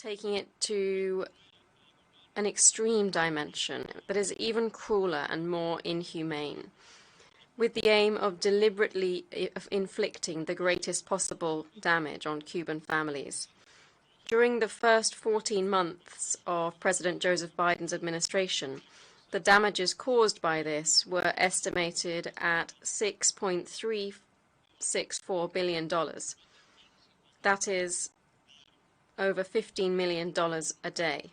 taking it to an extreme dimension that is even crueler and more inhumane, with the aim of deliberately inflicting the greatest possible damage on Cuban families. During the first 14 months of President Joseph Biden's administration, the damages caused by this were estimated at $6.364 billion. That is over $15 million a day.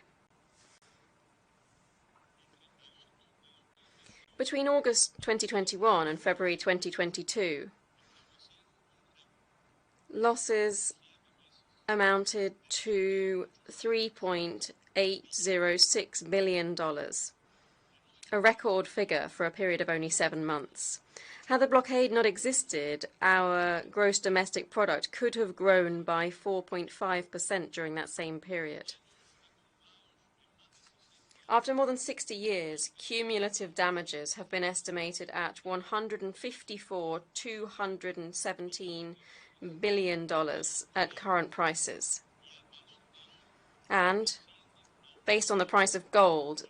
Between August 2021 and February 2022, losses amounted to $3.806 billion, a record figure for a period of only 7 months. Had the blockade not existed, our gross domestic product could have grown by 4.5% during that same period. After more than 60 years, cumulative damages have been estimated at $217 billion at current prices. And, based on the price of gold,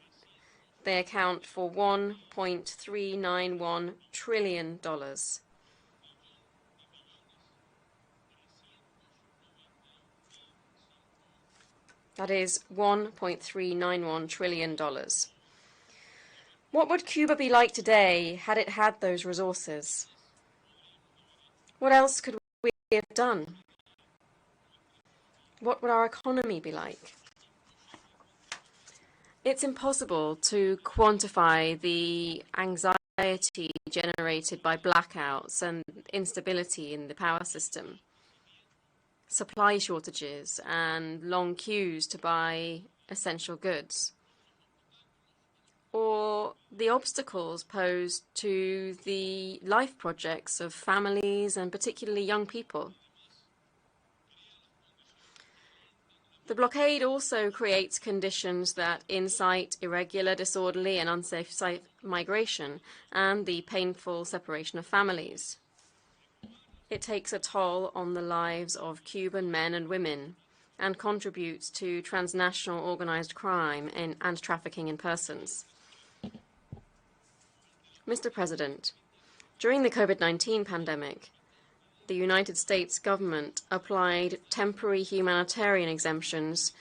they account for $1.391 trillion. That is $1.391 trillion. What would Cuba be like today had it had those resources? What else could we have done? What would our economy be like? It's impossible to quantify the anxiety generated by blackouts and instability in the power system, supply shortages and long queues to buy essential goods, or the obstacles posed to the life projects of families and particularly young people. The blockade also creates conditions that incite irregular, disorderly and unsafe migration and the painful separation of families. It takes a toll on the lives of Cuban men and women and contributes to transnational organized crime and trafficking in persons. Mr. President, during the COVID-19 pandemic, the United States government applied temporary humanitarian exemptions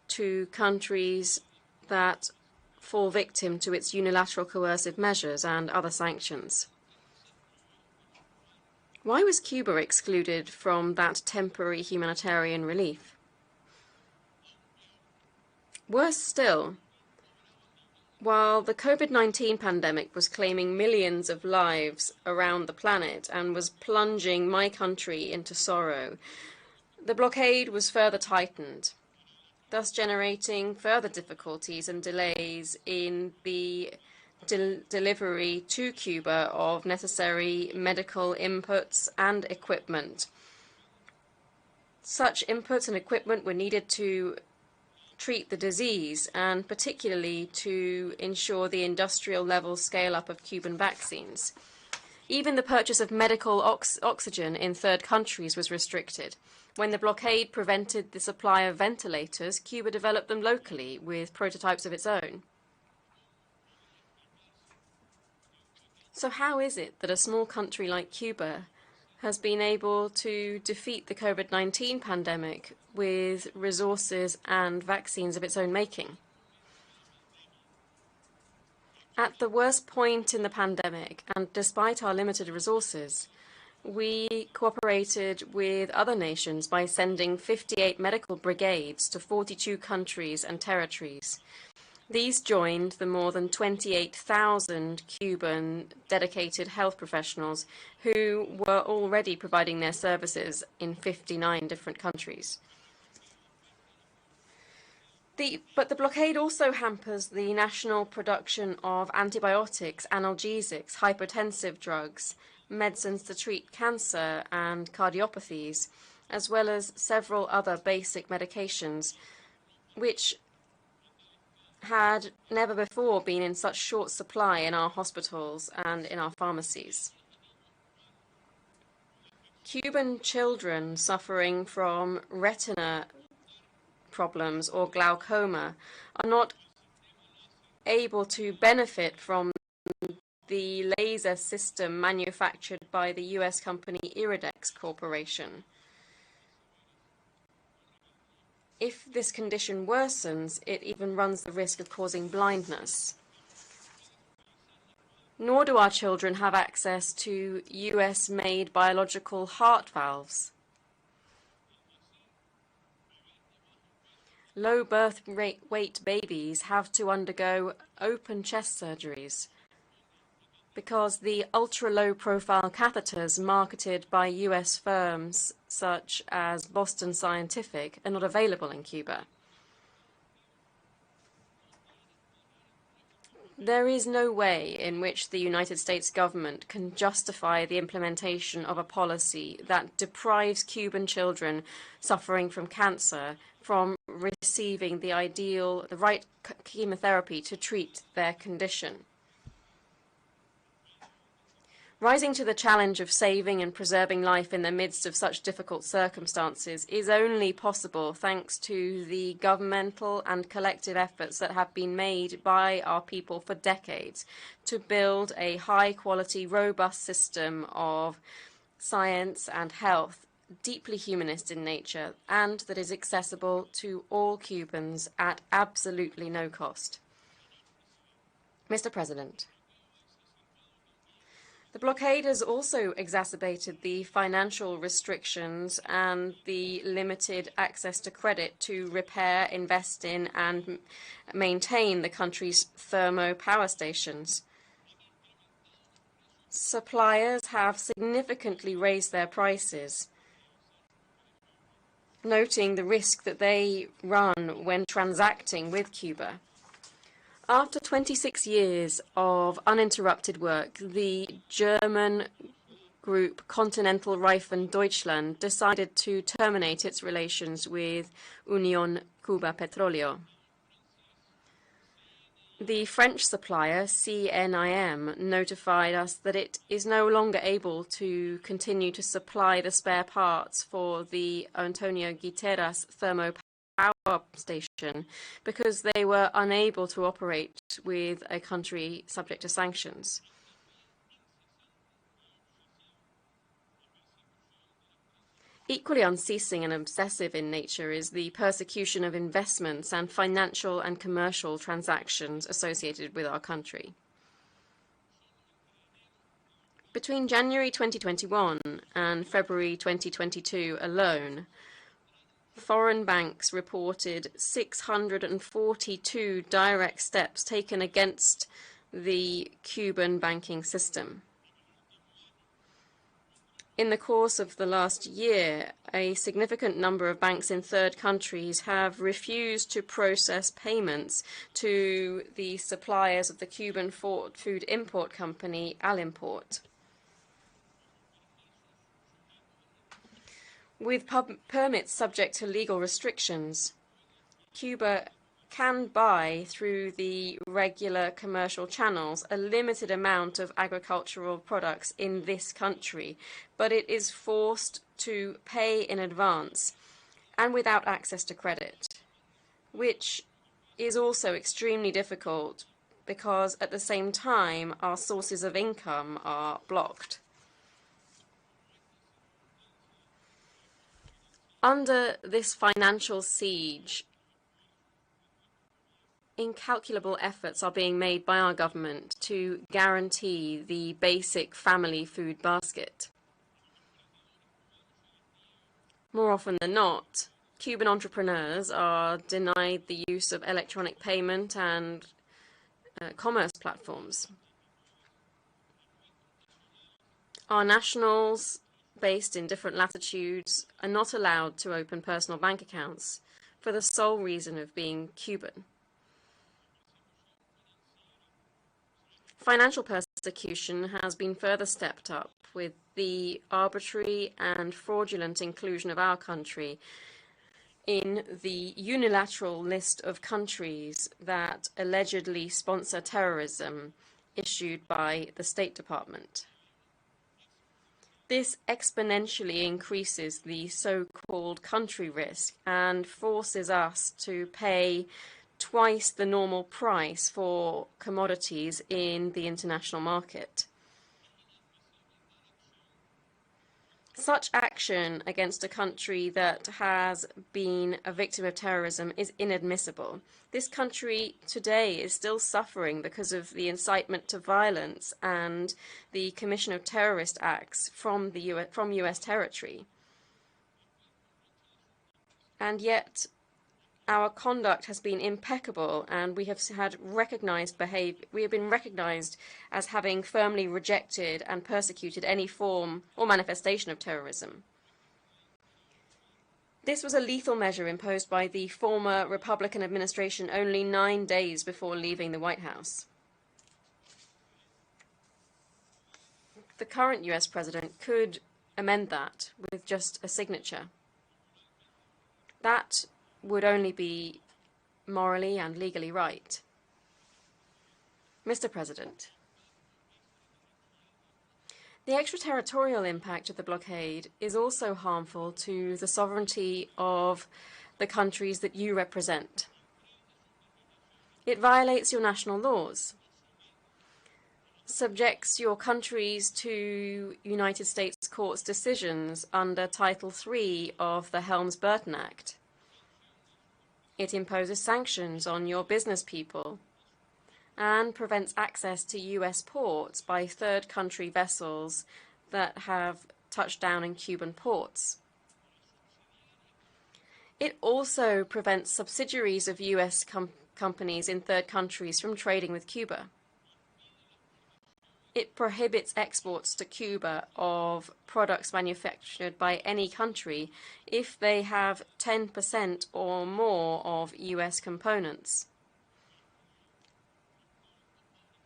to countries that fall victim to its unilateral coercive measures and other sanctions. Why was Cuba excluded from that temporary humanitarian relief? Worse still, while the COVID-19 pandemic was claiming millions of lives around the planet and was plunging my country into sorrow, the blockade was further tightened, thus generating further difficulties and delays in the delivery to Cuba of necessary medical inputs and equipment. Such inputs and equipment were needed to treat the disease and particularly to ensure the industrial level scale-up of Cuban vaccines. Even the purchase of medical oxygen in third countries was restricted. When the blockade prevented the supply of ventilators, Cuba developed them locally with prototypes of its own. So how is it that a small country like Cuba has been able to defeat the COVID-19 pandemic with resources and vaccines of its own making? At the worst point in the pandemic, and despite our limited resources, we cooperated with other nations by sending 58 medical brigades to 42 countries and territories. These joined the more than 28,000 Cuban dedicated health professionals who were already providing their services in 59 different countries. But the blockade also hampers the national production of antibiotics, analgesics, hypertensive drugs, medicines to treat cancer and cardiopathies, as well as several other basic medications, which had never before been in such short supply in our hospitals and in our pharmacies. Cuban children suffering from retina problems or glaucoma are not able to benefit from the laser system manufactured by the US company Iridex Corporation. If this condition worsens, it even runs the risk of causing blindness. Nor do our children have access to US-made biological heart valves. Low birth weight babies have to undergo open chest surgeries because the ultra-low profile catheters marketed by US firms such as Boston Scientific are not available in Cuba. There is no way in which the United States government can justify the implementation of a policy that deprives Cuban children suffering from cancer from receiving the right chemotherapy to treat their condition. Rising to the challenge of saving and preserving life in the midst of such difficult circumstances is only possible thanks to the governmental and collective efforts that have been made by our people for decades to build a high-quality, robust system of science and health, deeply humanist in nature, and that is accessible to all Cubans at absolutely no cost. Mr. President, the blockade has also exacerbated the financial restrictions and the limited access to credit to repair, invest in, and maintain the country's thermal power stations. Suppliers have significantly raised their prices, noting the risk that they run when transacting with Cuba. After 26 years of uninterrupted work, the German group Continental Reifen Deutschland decided to terminate its relations with Union Cuba Petróleo. The French supplier, CNIM, notified us that it is no longer able to continue to supply the spare parts for the Antonio Guiterres thermopower station because they were unable to operate with a country subject to sanctions. Equally unceasing and obsessive in nature is the persecution of investments and financial and commercial transactions associated with our country. Between January 2021 and February 2022 alone, foreign banks reported 642 direct steps taken against the Cuban banking system. In the course of the last year, a significant number of banks in third countries have refused to process payments to the suppliers of the Cuban food import company, Alimport. With permits subject to legal restrictions, Cuba can buy through the regular commercial channels a limited amount of agricultural products in this country, but it is forced to pay in advance and without access to credit, which is also extremely difficult because at the same time our sources of income are blocked. Under this financial siege, incalculable efforts are being made by our government to guarantee the basic family food basket. More often than not, Cuban entrepreneurs are denied the use of electronic payment and commerce platforms. Our nationals based in different latitudes are not allowed to open personal bank accounts for the sole reason of being Cuban. Financial persecution has been further stepped up with the arbitrary and fraudulent inclusion of our country in the unilateral list of countries that allegedly sponsor terrorism issued by the State Department. This exponentially increases the so-called country risk and forces us to pay twice the normal price for commodities in the international market. Such action against a country that has been a victim of terrorism is inadmissible. This country today is still suffering because of the incitement to violence and the commission of terrorist acts from US territory. And yet our conduct has been impeccable, and we have been recognized as having firmly rejected and persecuted any form or manifestation of terrorism. This was a lethal measure imposed by the former Republican administration only 9 days before leaving the White House. The current US president could amend that with just a signature. That would only be morally and legally right. Mr. President, the extraterritorial impact of the blockade is also harmful to the sovereignty of the countries that you represent. It violates your national laws, subjects your countries to United States courts' decisions under Title III of the Helms-Burton Act. It imposes sanctions on your business people and prevents access to US ports by third country vessels that have touched down in Cuban ports. It also prevents subsidiaries of US companies in third countries from trading with Cuba. It prohibits exports to Cuba of products manufactured by any country if they have 10% or more of US components.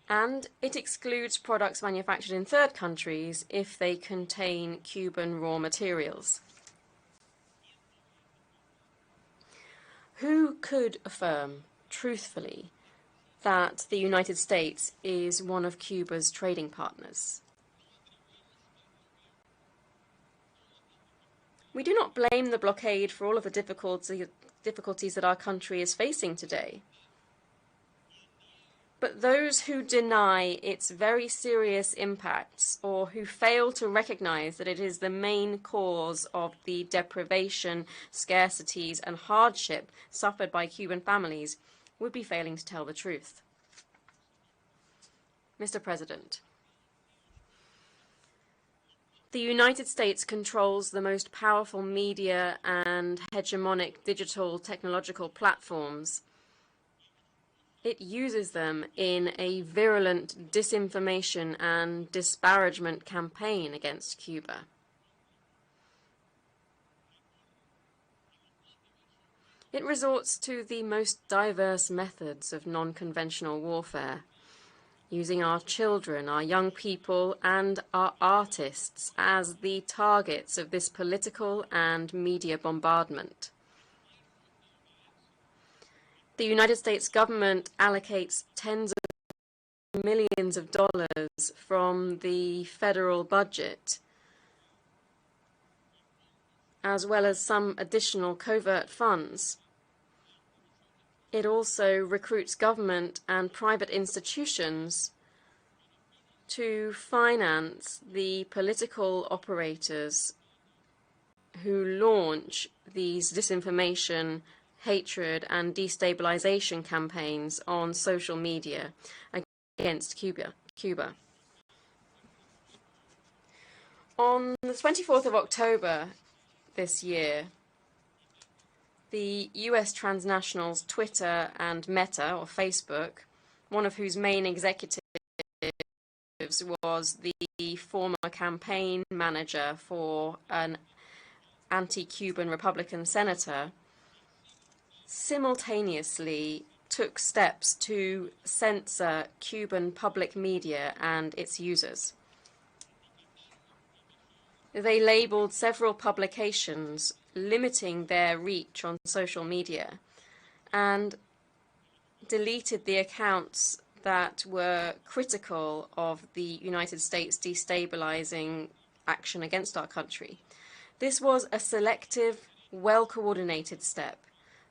And it excludes products manufactured in third countries if they contain Cuban raw materials. Who could affirm truthfully that the United States is one of Cuba's trading partners? We do not blame the blockade for all of the difficulties that our country is facing today. But those who deny its very serious impacts, or who fail to recognize that it is the main cause of the deprivation, scarcities, and hardship suffered by Cuban families, would be failing to tell the truth. Mr. President, the United States controls the most powerful media and hegemonic digital technological platforms. It uses them in a virulent disinformation and disparagement campaign against Cuba. It resorts to the most diverse methods of non-conventional warfare, using our children, our young people, and our artists as the targets of this political and media bombardment. The United States government allocates tens of millions of dollars from the federal budget, as well as some additional covert funds. It also recruits government and private institutions to finance the political operators who launch these disinformation, hatred, and destabilization campaigns on social media against Cuba. On the 24th of October this year, the US transnationals Twitter and Meta, or Facebook, one of whose main executives was the former campaign manager for an anti-Cuban Republican senator, simultaneously took steps to censor Cuban public media and its users. They labeled several publications, limiting their reach on social media, and deleted the accounts that were critical of the United States destabilizing action against our country. This was a selective, well-coordinated step,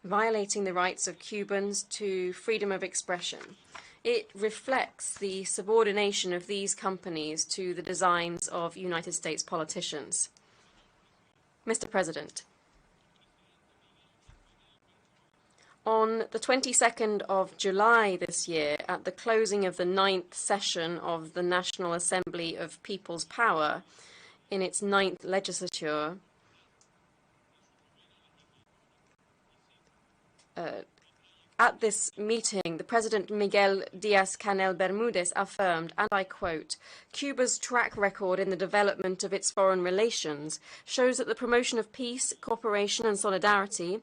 violating the rights of Cubans to freedom of expression. It reflects the subordination of these companies to the designs of United States politicians. Mr. President, on the 22nd of July this year, at the closing of the 9th session of the National Assembly of People's Power, in its 9th legislature, at this meeting, the President Miguel Díaz-Canel Bermúdez affirmed, and I quote, "Cuba's track record in the development of its foreign relations shows that the promotion of peace, cooperation and solidarity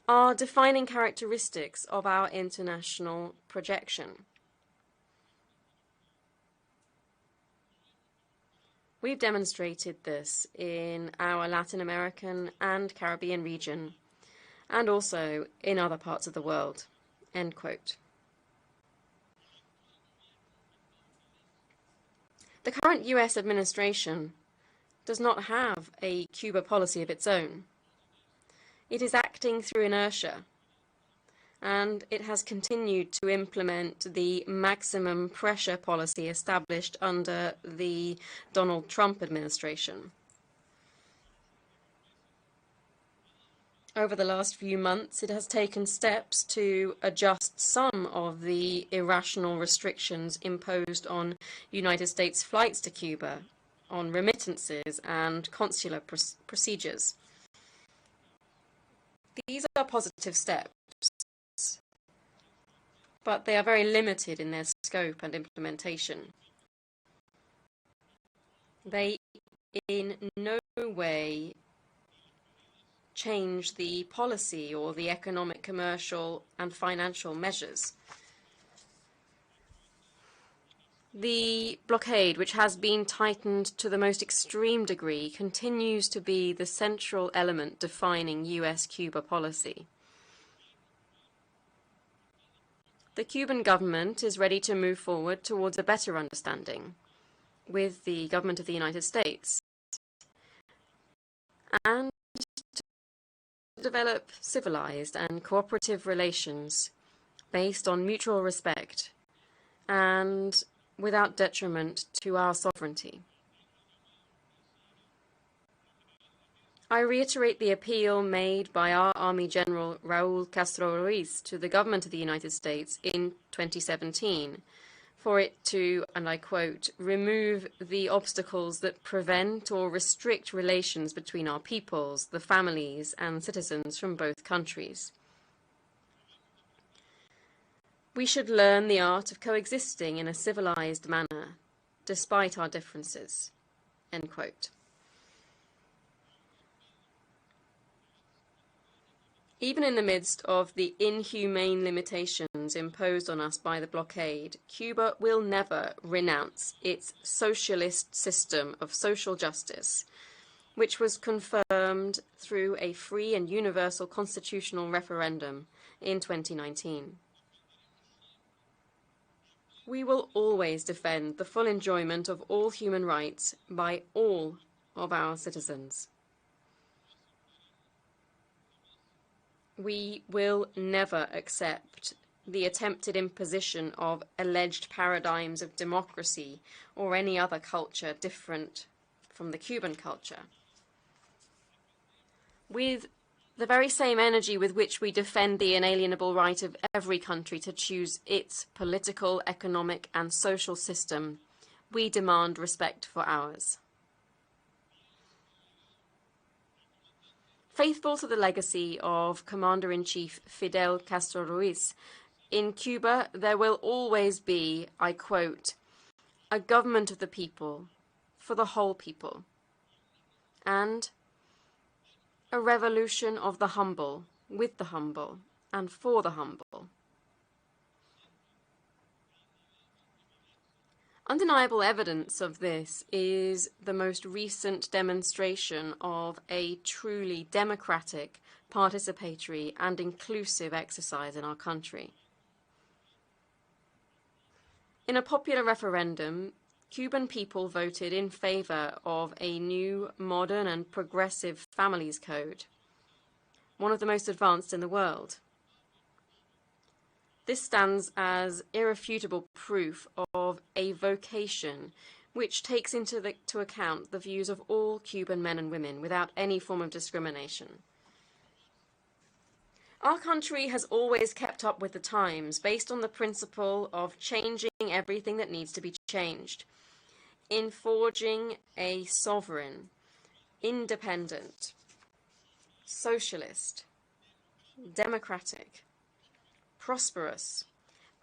are defining characteristics of our international projection." We've demonstrated this in our Latin American and Caribbean region, and also in other parts of the world. End quote. The current US administration does not have a Cuba policy of its own. It is acting through inertia, and it has continued to implement the maximum pressure policy established under the Donald Trump administration. Over the last few months, it has taken steps to adjust some of the irrational restrictions imposed on United States flights to Cuba, on remittances and consular procedures. These are positive steps, but they are very limited in their scope and implementation. They in no way change the policy or the economic, commercial and financial measures. The blockade, which has been tightened to the most extreme degree, continues to be the central element defining US-Cuba policy. The Cuban government is ready to move forward towards a better understanding with the government of the United States and to develop civilized and cooperative relations based on mutual respect and without detriment to our sovereignty. I reiterate the appeal made by our Army General Raúl Castro Ruiz to the government of the United States in 2017 for it to, and I quote, "remove the obstacles that prevent or restrict relations between our peoples, the families and citizens from both countries. We should learn the art of coexisting in a civilized manner, despite our differences." End quote. Even in the midst of the inhumane limitations imposed on us by the blockade, Cuba will never renounce its socialist system of social justice, which was confirmed through a free and universal constitutional referendum in 2019. We will always defend the full enjoyment of all human rights by all of our citizens. We will never accept the attempted imposition of alleged paradigms of democracy or any other culture different from the Cuban culture. With the very same energy with which we defend the inalienable right of every country to choose its political, economic, and social system, we demand respect for ours. Faithful to the legacy of Commander-in-Chief Fidel Castro Ruiz, in Cuba there will always be, I quote, "a government of the people, for the whole people," and "a revolution of the humble, with the humble, and for the humble." Undeniable evidence of this is the most recent demonstration of a truly democratic, participatory, and inclusive exercise in our country. In a popular referendum, Cuban people voted in favor of a new, modern and progressive families code, one of the most advanced in the world. This stands as irrefutable proof of a vocation which takes into account the views of all Cuban men and women without any form of discrimination. Our country has always kept up with the times based on the principle of changing everything that needs to be changed, in forging a sovereign, independent, socialist, democratic, prosperous,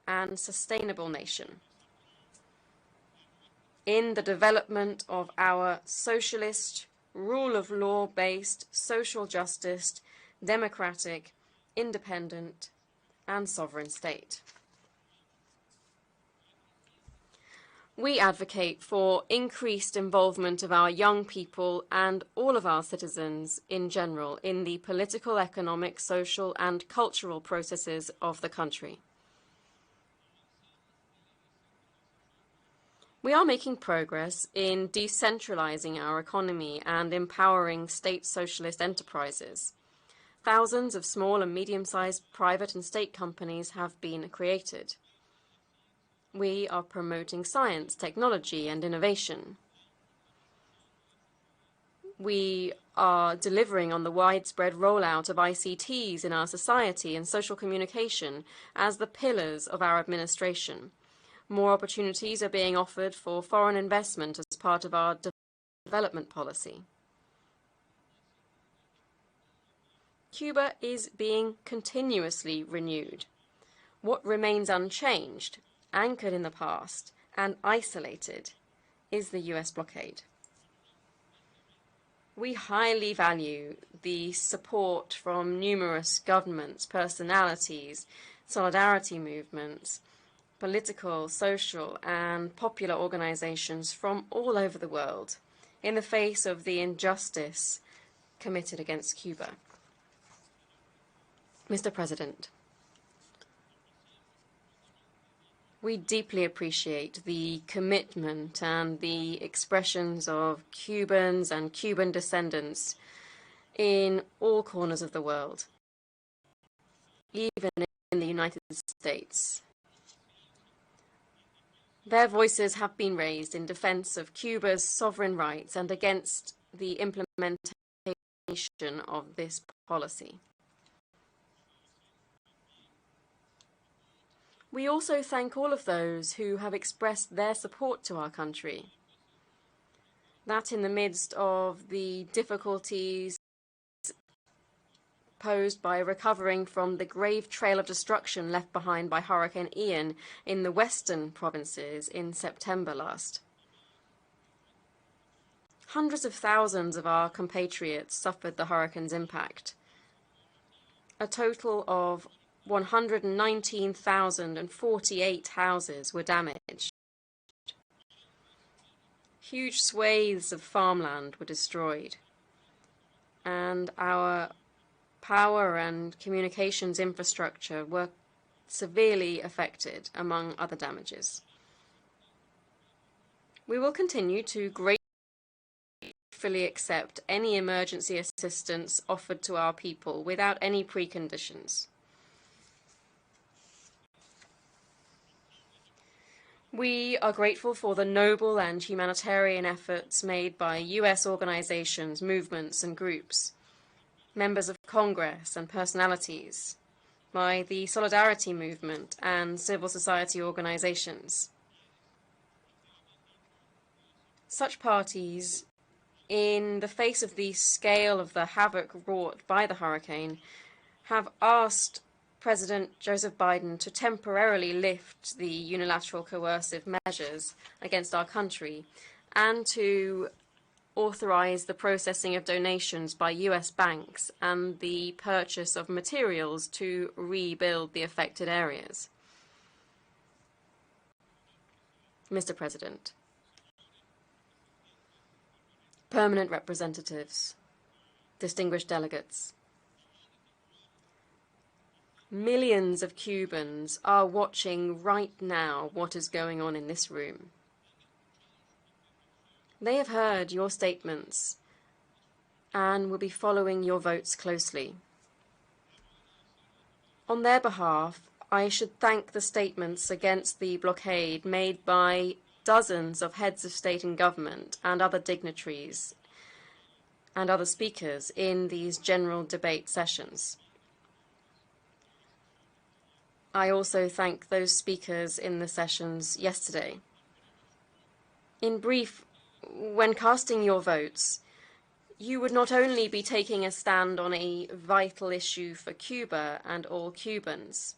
and sustainable nation. In the development of our socialist, rule of law-based, social justice, democratic, independent, and sovereign state. We advocate for increased involvement of our young people and all of our citizens in general in the political, economic, social, and cultural processes of the country. We are making progress in decentralizing our economy and empowering state socialist enterprises. Thousands of small and medium-sized private and state companies have been created. We are promoting science, technology, and innovation. We are delivering on the widespread rollout of ICTs in our society and social communication as the pillars of our administration. More opportunities are being offered for foreign investment as part of our development policy. Cuba is being continuously renewed. What remains unchanged, anchored in the past, and isolated, is the US blockade. We highly value the support from numerous governments, personalities, solidarity movements, political, social, and popular organizations from all over the world in the face of the injustice committed against Cuba. Mr. President, we deeply appreciate the commitment and the expressions of Cubans and Cuban descendants in all corners of the world, even in the United States. Their voices have been raised in defense of Cuba's sovereign rights and against the implementation of this policy. We also thank all of those who have expressed their support to our country. That in the midst of the difficulties posed by recovering from the grave trail of destruction left behind by Hurricane Ian in the western provinces in September last. Hundreds of thousands of our compatriots suffered the hurricane's impact. A total of 119,048 houses were damaged. Huge swathes of farmland were destroyed, and our power and communications infrastructure were severely affected, among other damages. We will continue to gratefully accept any emergency assistance offered to our people without any preconditions. We are grateful for the noble and humanitarian efforts made by US organizations, movements, and groups, members of Congress and personalities, by the Solidarity Movement and civil society organizations. Such parties, in the face of the scale of the havoc wrought by the hurricane, have asked President Joseph Biden to temporarily lift the unilateral coercive measures against our country and to authorize the processing of donations by US banks and the purchase of materials to rebuild the affected areas. Mr. President, permanent representatives, distinguished delegates, millions of Cubans are watching right now what is going on in this room. They have heard your statements and will be following your votes closely. On their behalf, I should thank the statements against the blockade made by dozens of heads of state and government and other dignitaries and other speakers in these general debate sessions. I also thank those speakers in the sessions yesterday. In brief, when casting your votes, you would not only be taking a stand on a vital issue for Cuba and all Cubans,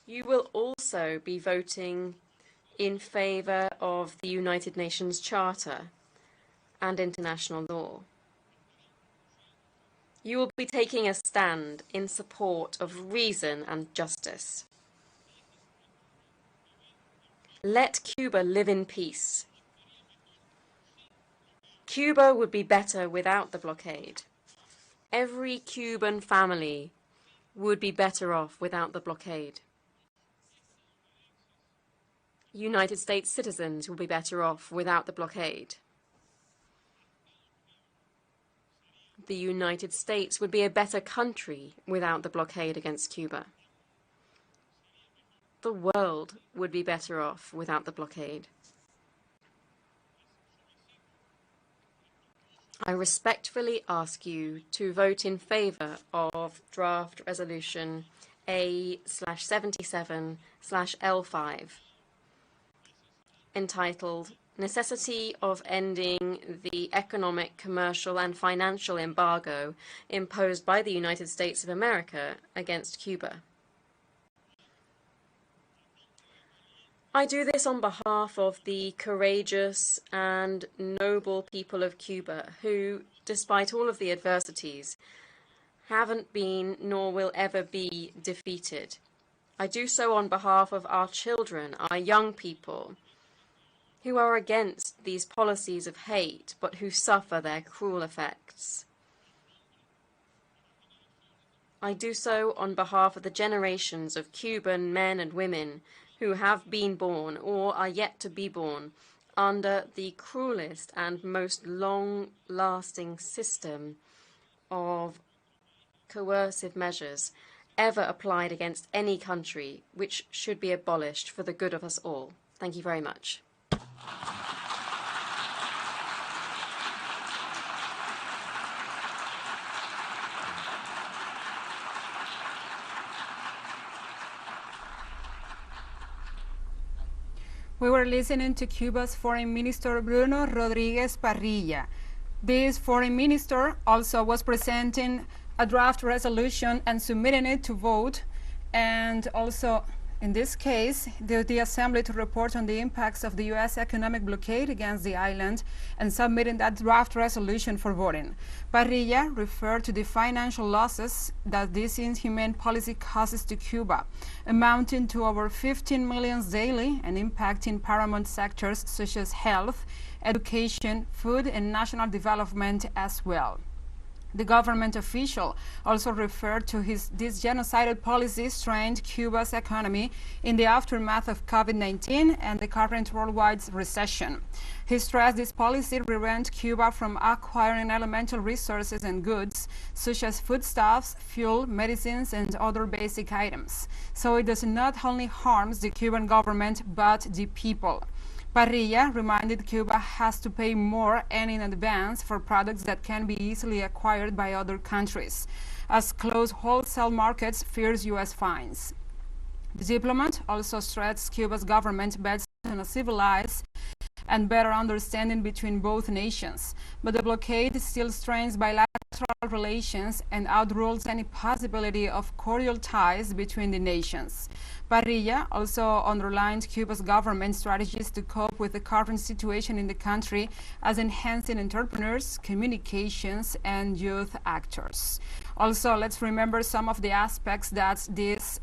you will also be voting in favor of the United Nations Charter and international law. You will be taking a stand in support of reason and justice. Let Cuba live in peace. Cuba would be better without the blockade. Every Cuban family would be better off without the blockade. United States citizens will be better off without the blockade. The United States would be a better country without the blockade against Cuba. The world would be better off without the blockade. I respectfully ask you to vote in favor of draft resolution A/77/L5, entitled Necessity of Ending the Economic, Commercial and Financial Embargo imposed by the United States of America against Cuba. I do this on behalf of the courageous and noble people of Cuba who, despite all of the adversities, haven't been nor will ever be defeated. I do so on behalf of our children, our young people, who are against these policies of hate but who suffer their cruel effects. I do so on behalf of the generations of Cuban men and women who have been born or are yet to be born under the cruelest and most long-lasting system of coercive measures ever applied against any country, which should be abolished for the good of us all. Thank you very much. We were listening to Cuba's Foreign Minister Bruno Rodriguez Parrilla. This foreign minister also was presenting a draft resolution and submitting it to vote, and also in this case the Assembly to report on the impacts of the U.S. economic blockade against the island and submitting that draft resolution for voting. Parrilla referred to the financial losses that this inhumane policy causes to Cuba, amounting to over 15 million daily and impacting paramount sectors such as health, education, food, and national development as well. The government official also referred to this genocidal policy strained Cuba's economy in the aftermath of COVID-19 and the current worldwide recession. He stressed this policy prevents Cuba from acquiring elemental resources and goods such as foodstuffs, fuel, medicines, and other basic items. So it does not only harm the Cuban government but the people. Parrilla reminded Cuba has to pay more and in advance for products that can be easily acquired by other countries, as closed wholesale markets fears U.S. fines. The diplomat also stressed Cuba's government bets on a civilized and better understanding between both nations, but the blockade still strains bilateral relations and outrules any possibility of cordial ties between the nations. Parrilla also underlined Cuba's government strategies to cope with the current situation in the country as enhancing entrepreneurs, communications, and youth actors. Also, let's remember some of the aspects that this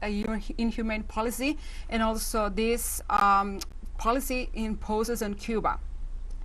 inhumane policy and also this policy imposes on Cuba.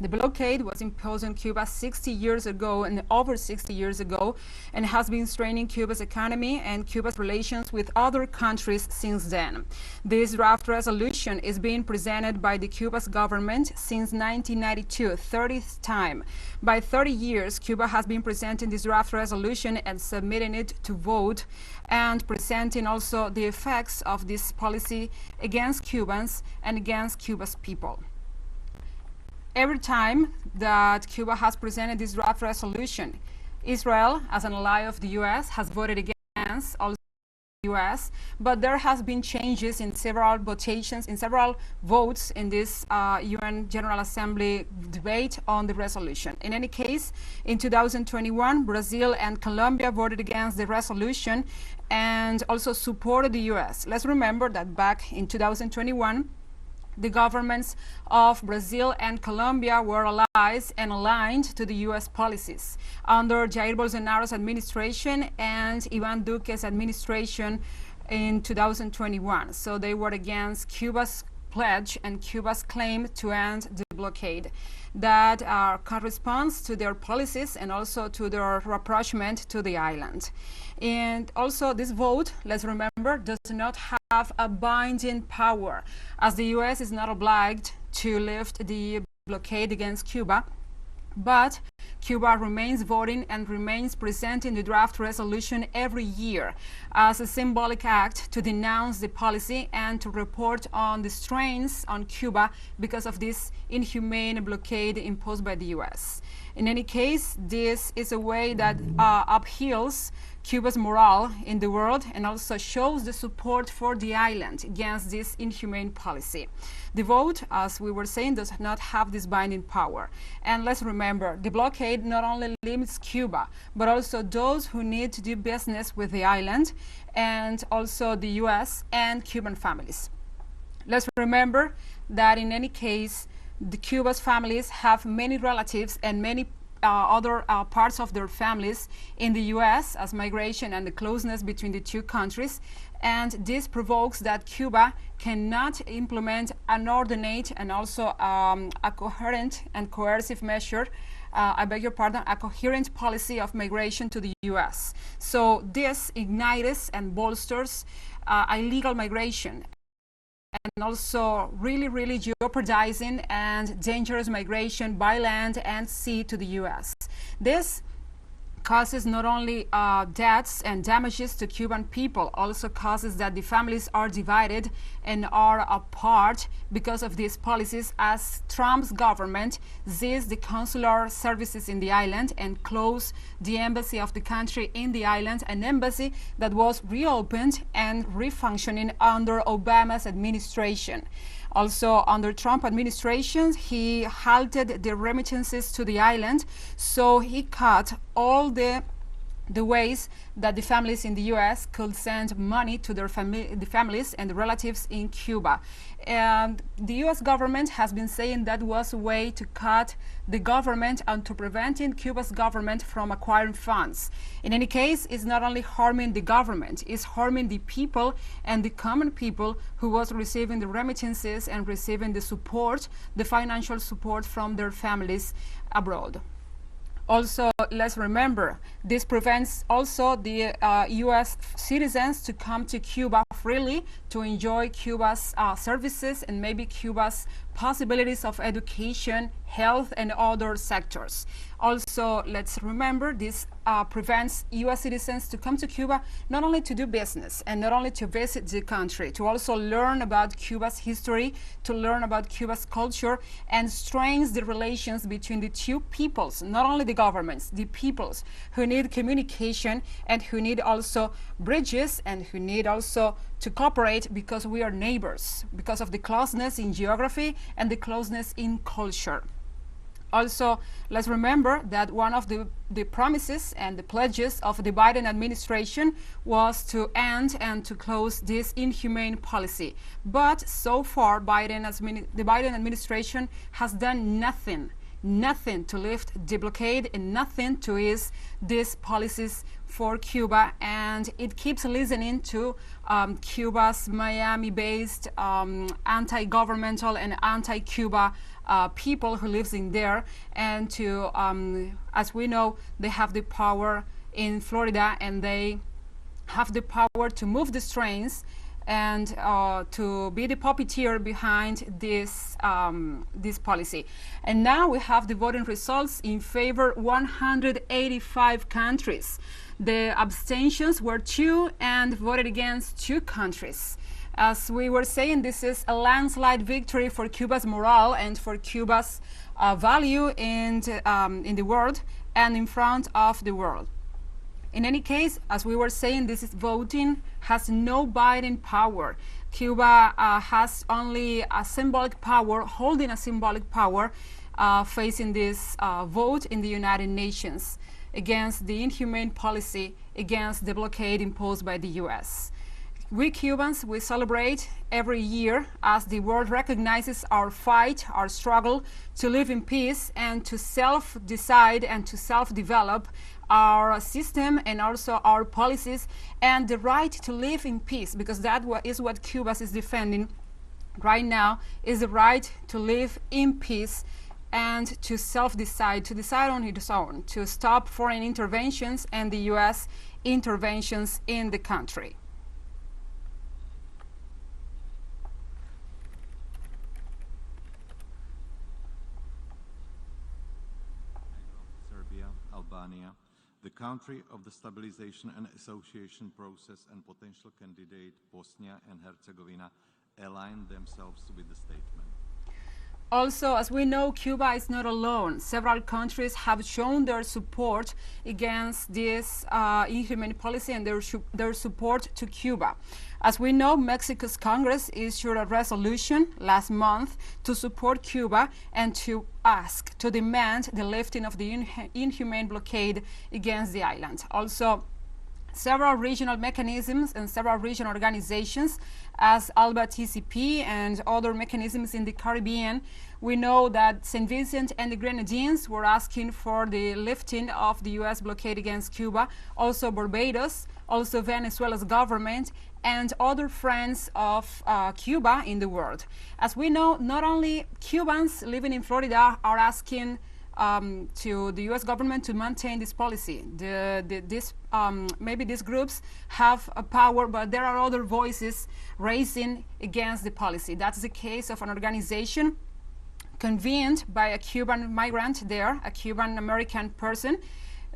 The blockade was imposed on Cuba 60 years ago and over 60 years ago, and has been straining Cuba's economy and Cuba's relations with other countries since then. This draft resolution is being presented by the Cuba's government since 1992, 30th time. By 30 years, Cuba has been presenting this draft resolution and submitting it to vote, and presenting also the effects of this policy against Cubans and against Cuba's people. Every time that Cuba has presented this draft resolution, Israel, as an ally of the U.S., has voted against, also the U.S., but there has been changes in several votations, in several votes in this UN General Assembly debate on the resolution. In any case, in 2021, Brazil and Colombia voted against the resolution and also supported the U.S. Let's remember that back in 2021, the governments of Brazil and Colombia were allies and aligned to the U.S. policies under Jair Bolsonaro's administration and Ivan Duque's administration in 2021. So they were against Cuba's pledge and Cuba's claim to end the blockade. That corresponds to their policies and also to their rapprochement to the island. And also this vote, let's remember, does not have a binding power, as the U.S. is not obliged to lift the blockade against Cuba, but Cuba remains voting and remains presenting the draft resolution every year as a symbolic act to denounce the policy and to report on the strains on Cuba because of this inhumane blockade imposed by the U.S. In any case, this is a way that upheaves Cuba's morale in the world and also shows the support for the island against this inhumane policy. The vote, as we were saying, does not have this binding power. And let's remember, the blockade not only limits Cuba, but also those who need to do business with the island, and also the U.S. and Cuban families. Let's remember that in any case, the Cuba's families have many relatives and many other parts of their families in the U.S. as migration and the closeness between the two countries, and this provokes that Cuba cannot implement an ordinate and also a coherent and coercive measure, I beg your pardon, a coherent policy of migration to the U.S. So this ignites and bolsters illegal migration, and also really jeopardizing and dangerous migration by land and sea to the U.S. This causes not only deaths and damages to Cuban people, also causes that the families are divided and are apart because of these policies, as Trump's government seized the consular services in the island and closed the embassy of the country in the island, an embassy that was reopened and refunctioning under Obama's administration. Also, under Trump administration, he halted the remittances to the island, so he cut all the ways that the families in the U.S. could send money to their the families and the relatives in Cuba. And the U.S. government has been saying that was a way to cut the government and to preventing Cuba's government from acquiring funds. In any case, it's not only harming the government, it's harming the people and the common people who was receiving the remittances and receiving the support, the financial support from their families abroad. Also, let's remember, this prevents also the U.S. citizens to come to Cuba freely to enjoy Cuba's services and maybe Cuba's possibilities of education, health, and other sectors. Also, let's remember, this prevents U.S. citizens to come to Cuba not only to do business and not only to visit the country, to also learn about Cuba's history, to learn about Cuba's culture, and strains the relations between the two peoples, not only the governments, the peoples who need communication and who need also bridges and who need also to cooperate because we are neighbors, because of the closeness in geography and the closeness in culture. Also, let's remember that one of the promises and the pledges of the Biden administration was to end and to close this inhumane policy. But so far, the Biden administration has done nothing to lift the blockade and nothing to ease these policies for Cuba, and it keeps listening to Cuba's Miami-based anti-governmental and anti-Cuba people who lives in there, and to, as we know, they have the power in Florida, and they have the power to move the trains and to be the puppeteer behind this policy. And now we have the voting results in favor 185 countries. The abstentions were 2 and voted against 2 countries. As we were saying, this is a landslide victory for Cuba's morale and for Cuba's value in the world and in front of the world. In any case, as we were saying, this is voting has no binding power. Cuba has only a symbolic power, holding a symbolic power, facing this vote in the United Nations against the inhumane policy, against the blockade imposed by the U.S. We Cubans, we celebrate every year as the world recognizes our fight, our struggle to live in peace and to self-decide and to self-develop our system and also our policies, and the right to live in peace, because that is what Cuba is defending right now, is the right to live in peace and to self-decide, to decide on its own, to stop foreign interventions and the U.S. interventions in the country. Serbia, Albania, the country of the stabilization and association process and potential candidate Bosnia and Herzegovina aligned themselves with the statement. Also, as we know, Cuba is not alone. Several countries have shown their support against this inhumane policy and their support to Cuba. As we know, Mexico's Congress issued a resolution last month to support Cuba and to demand the lifting of the inhumane blockade against the island. Also, several regional mechanisms and several regional organizations as ALBA TCP and other mechanisms in the Caribbean. We know that St. Vincent and the Grenadines were asking for the lifting of the U.S. blockade against Cuba, also Barbados, also Venezuela's government, and other friends of Cuba in the world. As we know, not only Cubans living in Florida are asking to the U.S. government to maintain this policy. Maybe these groups have a power, but there are other voices raising against the policy. That's the case of an organization convened by a Cuban migrant there, a Cuban-American person,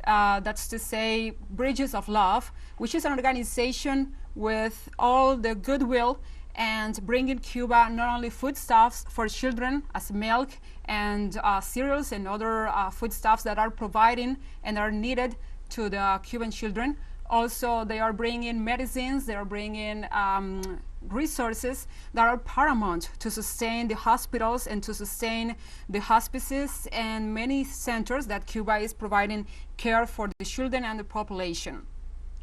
that's to say Bridges of Love, which is an organization with all the goodwill and bringing Cuba not only foodstuffs for children as milk and cereals and other foodstuffs that are providing and are needed to the Cuban children. Also, they are bringing medicines, they are bringing resources that are paramount to sustain the hospitals and to sustain the hospices and many centers that Cuba is providing care for the children and the population.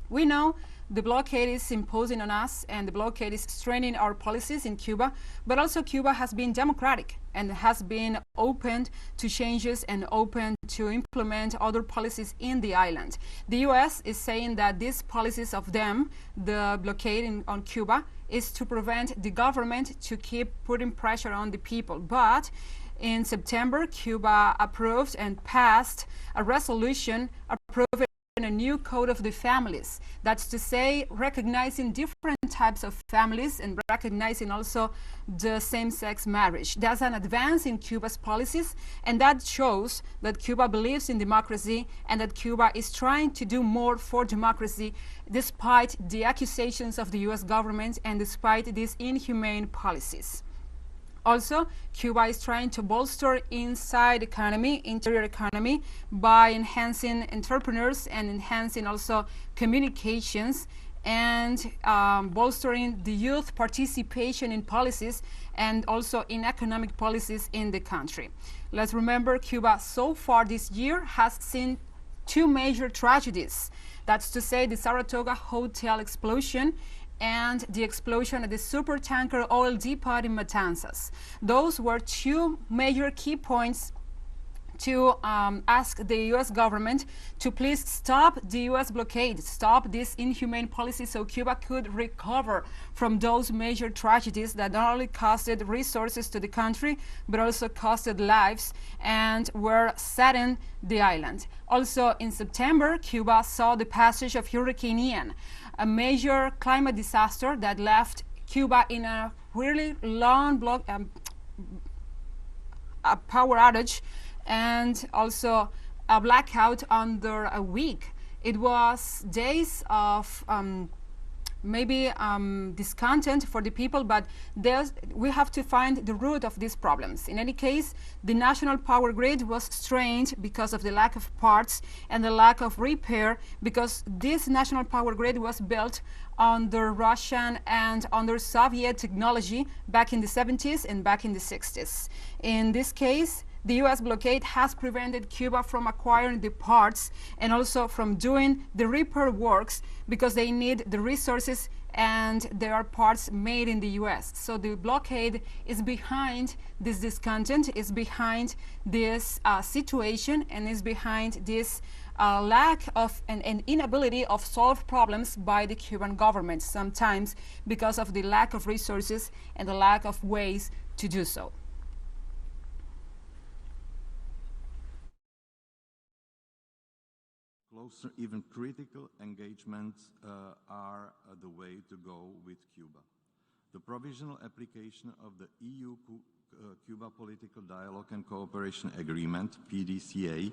We know the blockade is imposing on us and the blockade is straining our policies in Cuba, but also Cuba has been democratic and has been open to changes and open to implement other policies in the island. The U.S. is saying that these policies of them, the blockade on Cuba, is to prevent the government to keep putting pressure on the people. But in September, Cuba approved and passed a resolution approving a new code of the families. That's to say, recognizing different types of families and recognizing also the same-sex marriage. That's an advance in Cuba's policies, and that shows that Cuba believes in democracy and that Cuba is trying to do more for democracy despite the accusations of the U.S. government and despite these inhumane policies. Also, Cuba is trying to bolster interior economy, by enhancing entrepreneurs and enhancing also communications and bolstering the youth participation in policies and also in economic policies in the country. Let's remember, Cuba so far this year has seen 2 major tragedies. That's to say, the Saratoga Hotel explosion and the explosion at the supertanker oil depot in Matanzas. Those were 2 major key points to ask the U.S. government to please stop the U.S. blockade, stop this inhumane policy so Cuba could recover from those major tragedies that not only costed resources to the country, but also costed lives and were saddened the island. Also in September, Cuba saw the passage of Hurricane Ian, a major climate disaster that left Cuba in a really long a power outage and also a blackout under a week. It was days of maybe discontent for the people, but we have to find the root of these problems. In any case, the national power grid was strained because of the lack of parts and the lack of repair, because this national power grid was built under Russian and under Soviet technology back in the 70s and back in the 60s. In this case, the U.S. blockade has prevented Cuba from acquiring the parts and also from doing the repair works because they need the resources and there are parts made in the U.S. So the blockade is behind this discontent, is behind this situation, and is behind this lack of and inability of solve problems by the Cuban government, sometimes because of the lack of resources and the lack of ways to do so. Closer, even critical engagements are the way to go with Cuba. The provisional application of the EU-Cuba Political Dialogue and Cooperation Agreement, PDCA,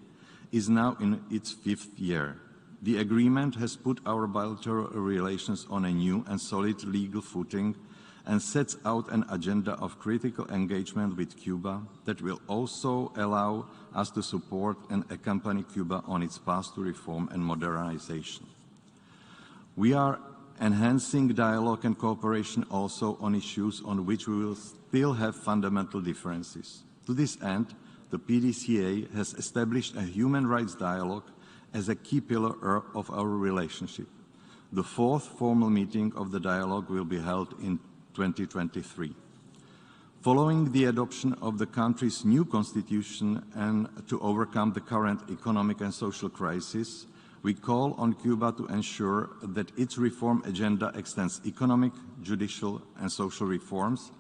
is now in its 5th year. The agreement has put our bilateral relations on a new and solid legal footing and sets out an agenda of critical engagement with Cuba that will also allow us to support and accompany Cuba on its path to reform and modernization. We are enhancing dialogue and cooperation also on issues on which we will still have fundamental differences. To this end, the PDCA has established a human rights dialogue as a key pillar of our relationship. The 4th formal meeting of the dialogue will be held in 2023. Following the adoption of the country's new constitution and to overcome the current economic and social crisis, we call on Cuba to ensure that its reform agenda extends economic, judicial, and social reforms,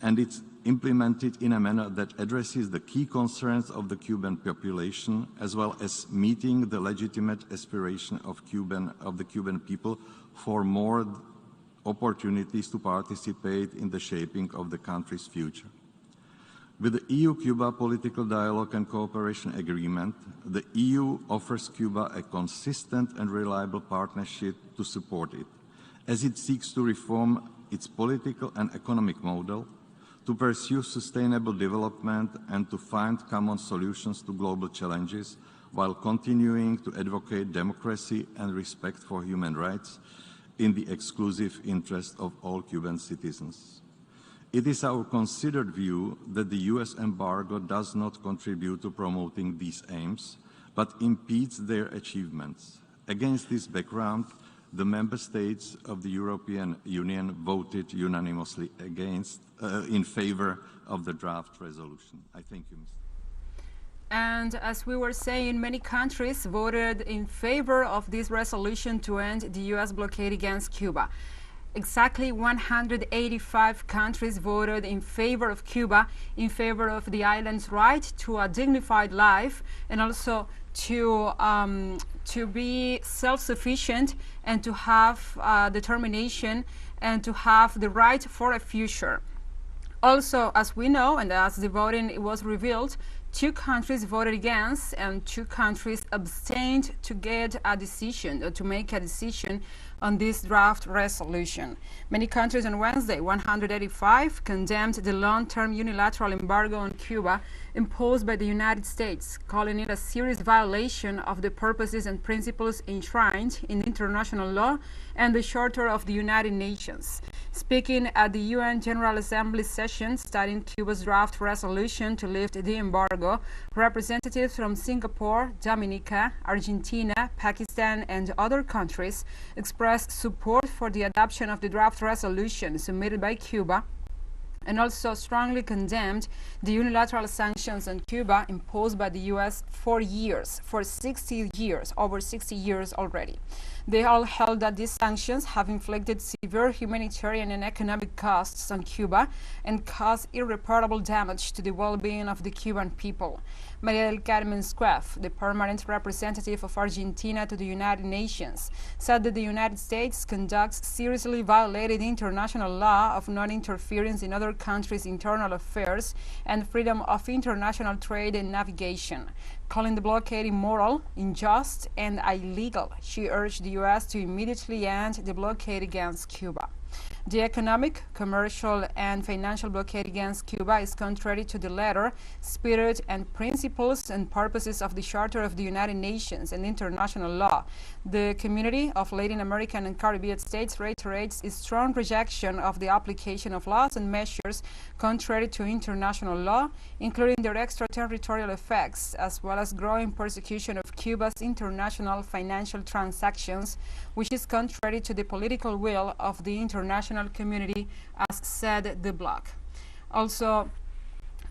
and it's implemented in a manner that addresses the key concerns of the Cuban population, as well as meeting the legitimate aspiration of the Cuban people for more opportunities to participate in the shaping of the country's future. With the EU-Cuba Political Dialogue and Cooperation Agreement, the EU offers Cuba a consistent and reliable partnership to support it, as it seeks to reform its political and economic model, to pursue sustainable development and to find common solutions to global challenges, while continuing to advocate democracy and respect for human rights in the exclusive interest of all Cuban citizens. It is our considered view that the US embargo does not contribute to promoting these aims, but impedes their achievements. Against this background, the member states of the European Union voted unanimously in favor of the draft resolution. I thank you, Mr. And as we were saying, many countries voted in favor of this resolution to end the U.S. blockade against Cuba. Exactly 185 countries voted in favor of Cuba, in favor of the island's right to a dignified life, and also to be self-sufficient and to have determination and to have the right for a future. Also, as we know, and as the voting was revealed, 2 countries voted against and 2 countries abstained to get a decision, or to make a decision on this draft resolution. Many countries on Wednesday, 185, condemned the long-term unilateral embargo on Cuba imposed by the United States, calling it a serious violation of the purposes and principles enshrined in international law and the Charter of the United Nations. Speaking at the UN General Assembly session studying Cuba's draft resolution to lift the embargo, representatives from Singapore, Dominica, Argentina, Pakistan, and other countries expressed support for the adoption of the draft resolution submitted by Cuba and also strongly condemned the unilateral sanctions on Cuba imposed by the U.S. for years, for 60 years, over 60 years already. They all held that these sanctions have inflicted severe humanitarian and economic costs on Cuba and caused irreparable damage to the well-being of the Cuban people. Maria del Carmen Squef, the permanent representative of Argentina to the United Nations, said that the United States conducts seriously violated international law of non-interference in other countries' internal affairs and freedom of international trade and navigation. Calling the blockade immoral, unjust, and illegal, she urged the U.S. to immediately end the blockade against Cuba. The economic, commercial, and financial blockade against Cuba is contrary to the letter, spirit, and principles and purposes of the Charter of the United Nations and international law. The community of Latin American and Caribbean states reiterates its strong rejection of the application of laws and measures contrary to international law, including their extraterritorial effects, as well as growing persecution of Cuba's international financial transactions, which is contrary to the political will of the international community, as said the bloc. Also,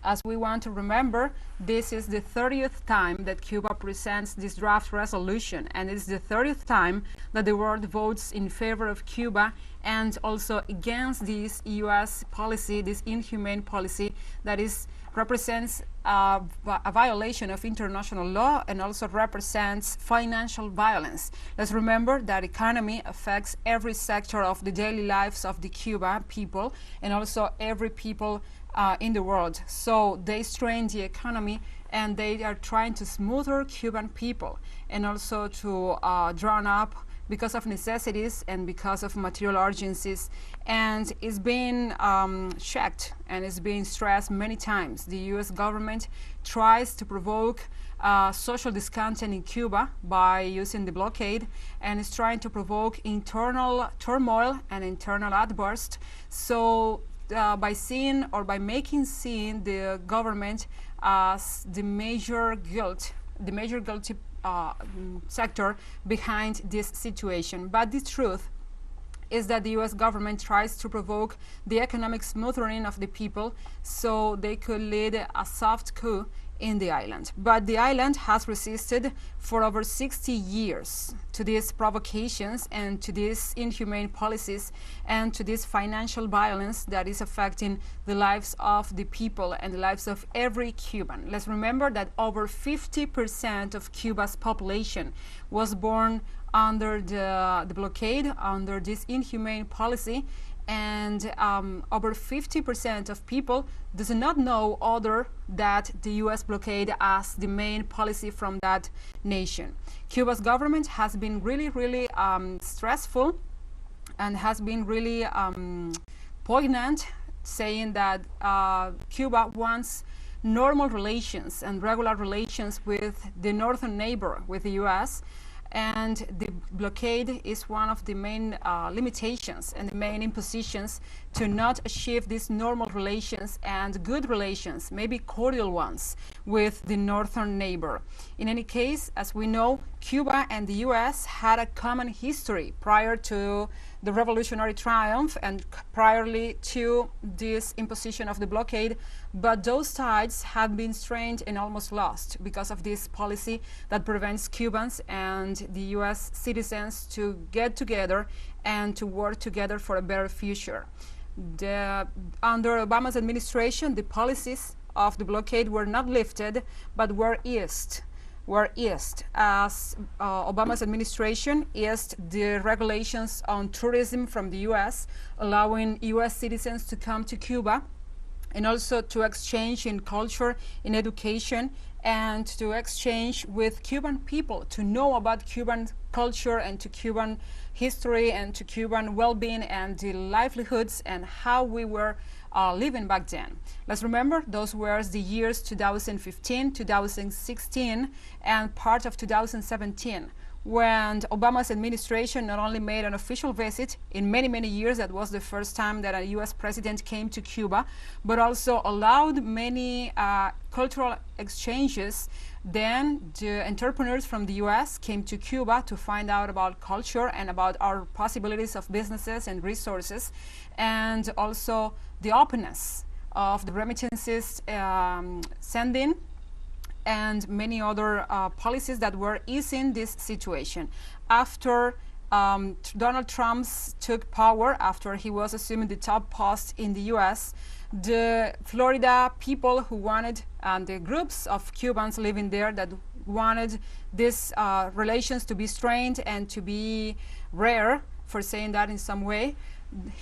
as we want to remember, this is the 30th time that Cuba presents this draft resolution, and it's the 30th time that the world votes in favor of Cuba and also against this U.S. policy, this inhumane policy that represents a violation of international law and also represents financial violence. Let's remember that economy affects every sector of the daily lives of the Cuban people and also every people in the world. So they strain the economy and they are trying to smoother Cuban people and also to drown up because of necessities and because of material urgencies. And it's been checked and it's been stressed many times. The U.S. government tries to provoke social discontent in Cuba by using the blockade, and is trying to provoke internal turmoil and internal outbursts. So by seeing or by making seen the government as the major guilty sector behind this situation. But the truth is that the U.S. government tries to provoke the economic smoothing of the people so they could lead a soft coup in the island. But the island has resisted for over 60 years to these provocations and to these inhumane policies and to this financial violence that is affecting the lives of the people and the lives of every Cuban. Let's remember that over 50% of Cuba's population was born under the blockade, under this inhumane policy, and over 50% of people does not know other that the U.S. blockade as the main policy from that nation. Cuba's government has been really stressful and has been really poignant, saying that Cuba wants normal relations and regular relations with the northern neighbor, with the U.S., and the blockade is one of the main limitations and the main impositions to not achieve these normal relations and good relations, maybe cordial ones, with the northern neighbor. In any case, as we know, Cuba and the U.S. had a common history prior to the revolutionary triumph and priorly to this imposition of the blockade, but those ties have been strained and almost lost because of this policy that prevents Cubans and the U.S. citizens to get together and to work together for a better future. Under Obama's administration, the policies of the blockade were not lifted, but were eased. As Obama's administration eased the regulations on tourism from the U.S., allowing U.S. citizens to come to Cuba and also to exchange in culture, in education, and to exchange with Cuban people, to know about Cuban culture and to Cuban history and to Cuban well-being and the livelihoods and how we were living back then. Let's remember those were the years 2015, 2016, and part of 2017, when Obama's administration not only made an official visit in many, many years, that was the first time that a US president came to Cuba, but also allowed many cultural exchanges. Then the entrepreneurs from the US came to Cuba to find out about culture and about our possibilities of businesses and resources, and also the openness of the remittances sending and many other policies that were easing this situation. After Donald Trump took power, after he was assuming the top post in the US, the Florida people who wanted, the groups of Cubans living there that wanted these relations to be strained and to be rare, for saying that in some way,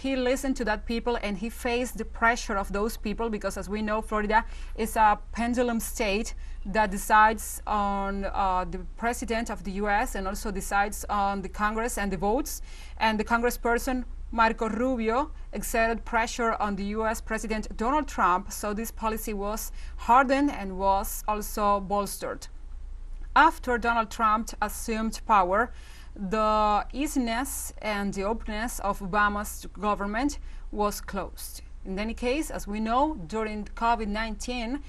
he listened to that people and he faced the pressure of those people, because as we know, Florida is a pendulum state that decides on the president of the US and also decides on the Congress and the votes. And the congressperson Marco Rubio exerted pressure on the US President Donald Trump, so this policy was hardened and was also bolstered. After Donald Trump assumed power, the easiness and the openness of Obama's government was closed. In any case, as we know, during COVID-19,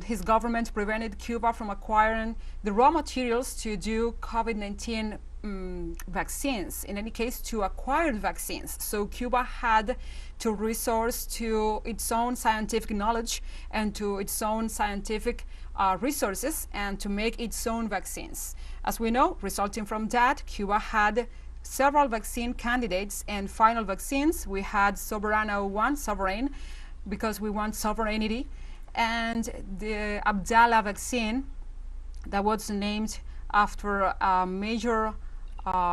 his government prevented Cuba from acquiring the raw materials to do COVID-19 vaccines, in any case to acquire vaccines. So Cuba had to resource to its own scientific knowledge and to its own scientific resources and to make its own vaccines. As we know, resulting from that, Cuba had several vaccine candidates and final vaccines. We had Soberano 1, sovereign, because we want sovereignty, and the Abdala vaccine that was named after a major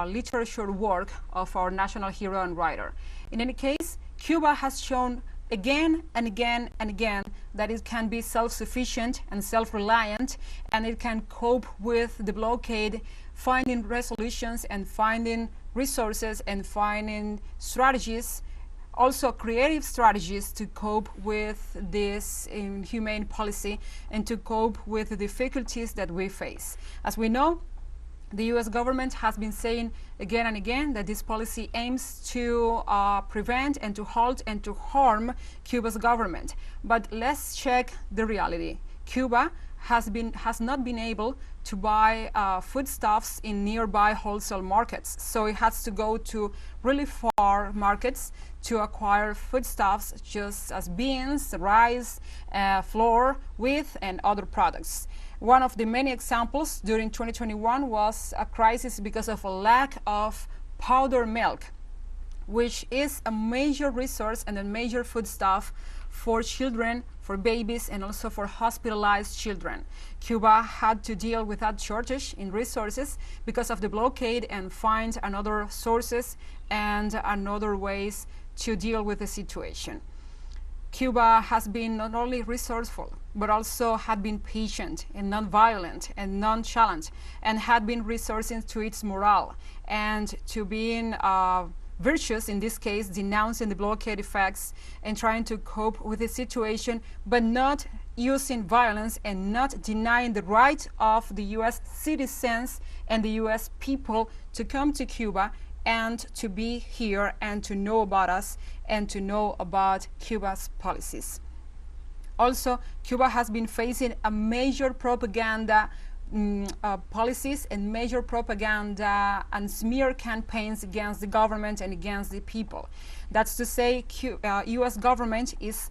literature work of our national hero and writer. In any case, Cuba has shown again and again and again that it can be self-sufficient and self-reliant, and it can cope with the blockade, finding resolutions and finding resources and finding strategies, also creative strategies to cope with this inhumane policy and to cope with the difficulties that we face. As we know, the US government has been saying again and again that this policy aims to prevent and to halt and to harm Cuba's government. But let's check the reality. Cuba has not been able to buy foodstuffs in nearby wholesale markets. So it has to go to really far markets to acquire foodstuffs, just as beans, rice, flour, wheat, and other products. One of the many examples during 2021 was a crisis because of a lack of powdered milk, which is a major resource and a major foodstuff for children, for babies, and also for hospitalized children. Cuba had to deal with that shortage in resources because of the blockade and find another sources and another ways to deal with the situation. Cuba has been not only resourceful, but also had been patient and non-violent and nonchalant, and had been resourcing to its morale and to being virtuous, in this case, denouncing the blockade effects and trying to cope with the situation, but not using violence and not denying the right of the US citizens and the US people to come to Cuba and to be here and to know about us and to know about Cuba's policies. Also, Cuba has been facing a major propaganda policies and major propaganda and smear campaigns against the government and against the people. That's to say, US government is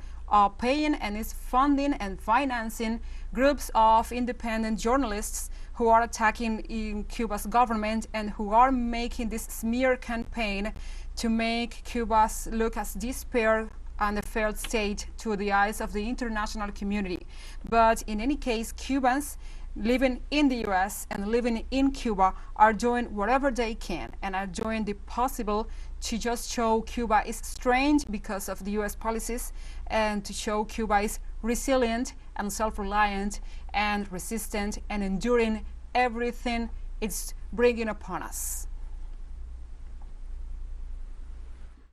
paying and is funding and financing groups of independent journalists who are attacking in Cuba's government and who are making this smear campaign to make Cuba look as despair and a failed state to the eyes of the international community. But in any case, Cubans living in the US and living in Cuba are doing whatever they can and are doing the possible to just show Cuba is strained because of the US policies and to show Cuba is resilient and self-reliant and resistant and enduring everything it's bringing upon us.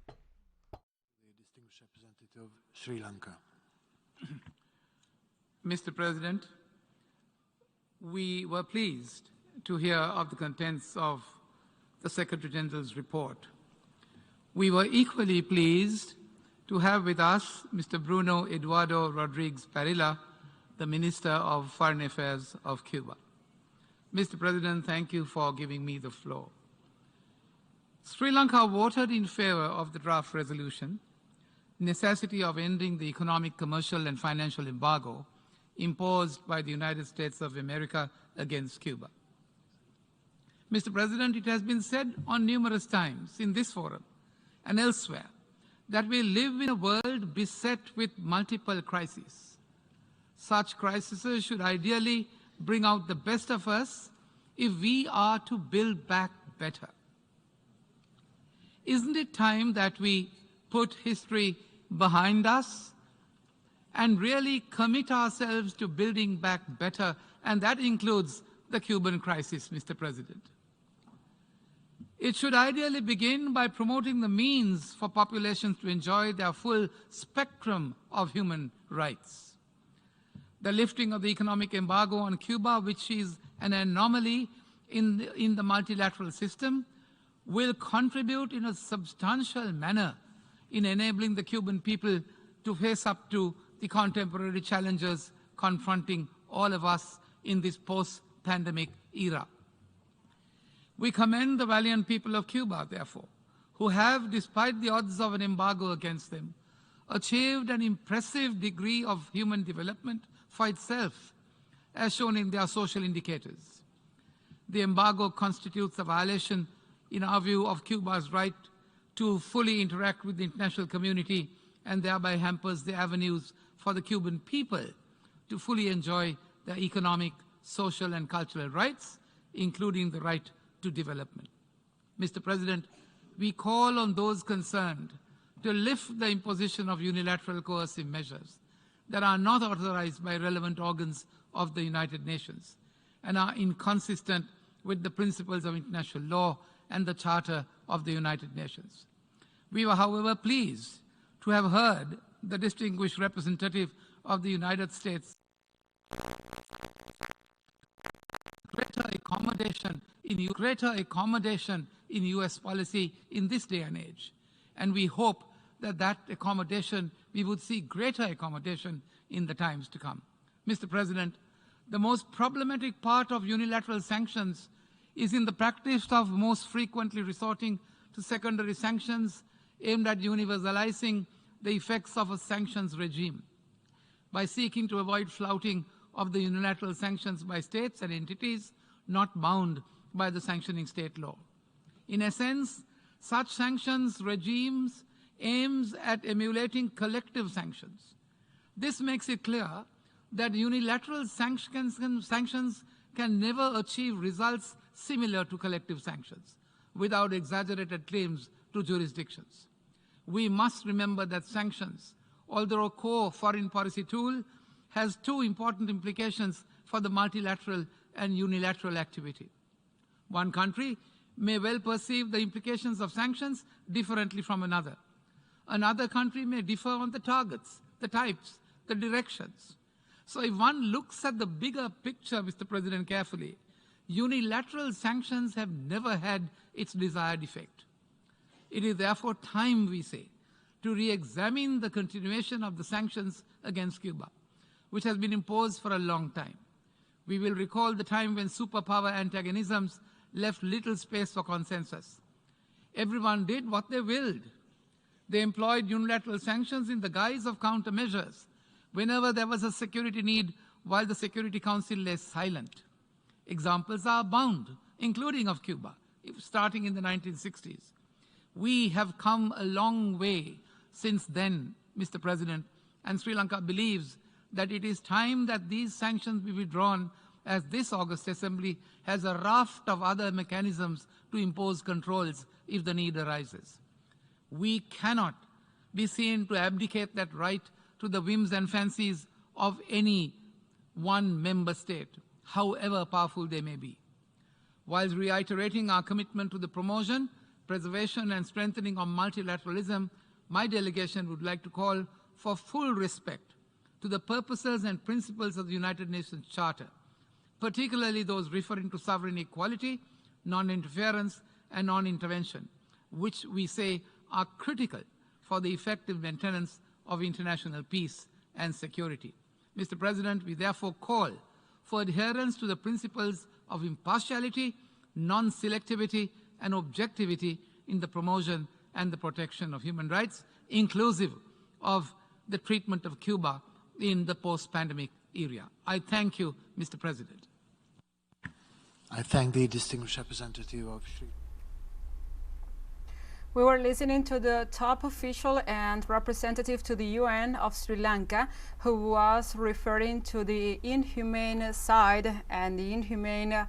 The distinguished representative of Sri Lanka. Mr. President, we were pleased to hear of the contents of the Secretary General's report. We were equally pleased to have with us Mr. Bruno Eduardo Rodrigues Parilla, the Minister of Foreign Affairs of Cuba. Mr. President, thank you for giving me the floor. Sri Lanka voted in favor of the draft resolution, necessity of ending the economic, commercial, and financial embargo imposed by the United States of America against Cuba. Mr. President, it has been said on numerous times in this forum and elsewhere that we live in a world beset with multiple crises. Such crises should ideally bring out the best of us if we are to build back better. Isn't it time that we put history behind us and really commit ourselves to building back better? And that includes the Cuban crisis, Mr. President. It should ideally begin by promoting the means for populations to enjoy their full spectrum of human rights. The lifting of the economic embargo on Cuba, which is an anomaly in the multilateral system, will contribute in a substantial manner in enabling the Cuban people to face up to the contemporary challenges confronting all of us in this post-pandemic era. We commend the valiant people of Cuba, therefore, who have, despite the odds of an embargo against them, achieved an impressive degree of human development for itself, as shown in their social indicators. The embargo constitutes a violation, in our view, of Cuba's right to fully interact with the international community and thereby hampers the avenues for the Cuban people to fully enjoy their economic, social, and cultural rights, including the right to development. Mr. President, we call on those concerned to lift the imposition of unilateral coercive measures that are not authorized by relevant organs of the United Nations and are inconsistent with the principles of international law and the Charter of the United Nations. We were, however, pleased to have heard the distinguished representative of the United States greater accommodation in U.S. policy in this day and age. And we hope that we would see greater accommodation in the times to come. Mr. President, the most problematic part of unilateral sanctions is in the practice of most frequently resorting to secondary sanctions aimed at universalizing the effects of a sanctions regime by seeking to avoid flouting of the unilateral sanctions by states and entities not bound by the sanctioning state law. In essence, such sanctions regimes aims at emulating collective sanctions. This makes it clear that unilateral sanctions can never achieve results similar to collective sanctions without exaggerated claims to jurisdictions. We must remember that sanctions, although a core foreign policy tool, has two important implications for the multilateral and unilateral activity. One country may well perceive the implications of sanctions differently from another. Another country may differ on the targets, the types, the directions. So if one looks at the bigger picture, Mr. President, carefully, unilateral sanctions have never had its desired effect. It is therefore time, we say, to re-examine the continuation of the sanctions against Cuba, which has been imposed for a long time. We will recall the time when superpower antagonisms left little space for consensus. Everyone did what they willed. They employed unilateral sanctions in the guise of countermeasures whenever there was a security need, while the Security Council lay silent. Examples are abound, including of Cuba, starting in the 1960s. We have come a long way since then, Mr. President, and Sri Lanka believes that it is time that these sanctions be withdrawn, as this August Assembly has a raft of other mechanisms to impose controls if the need arises. We cannot be seen to abdicate that right to the whims and fancies of any one member state, however powerful they may be. While reiterating our commitment to the promotion, preservation, and strengthening of multilateralism, my delegation would like to call for full respect to the purposes and principles of the United Nations Charter, particularly those referring to sovereign equality, non-interference, and non-intervention, which we say are critical for the effective maintenance of international peace and security. Mr. President, we therefore call for adherence to the principles of impartiality, non-selectivity, and objectivity in the promotion and the protection of human rights, inclusive of the treatment of Cuba in the post-pandemic era. I thank you, Mr. President. I thank the distinguished representative of Sri Lanka. We were listening to the top official and representative to the UN of Sri Lanka, who was referring to the inhumane side and the inhumane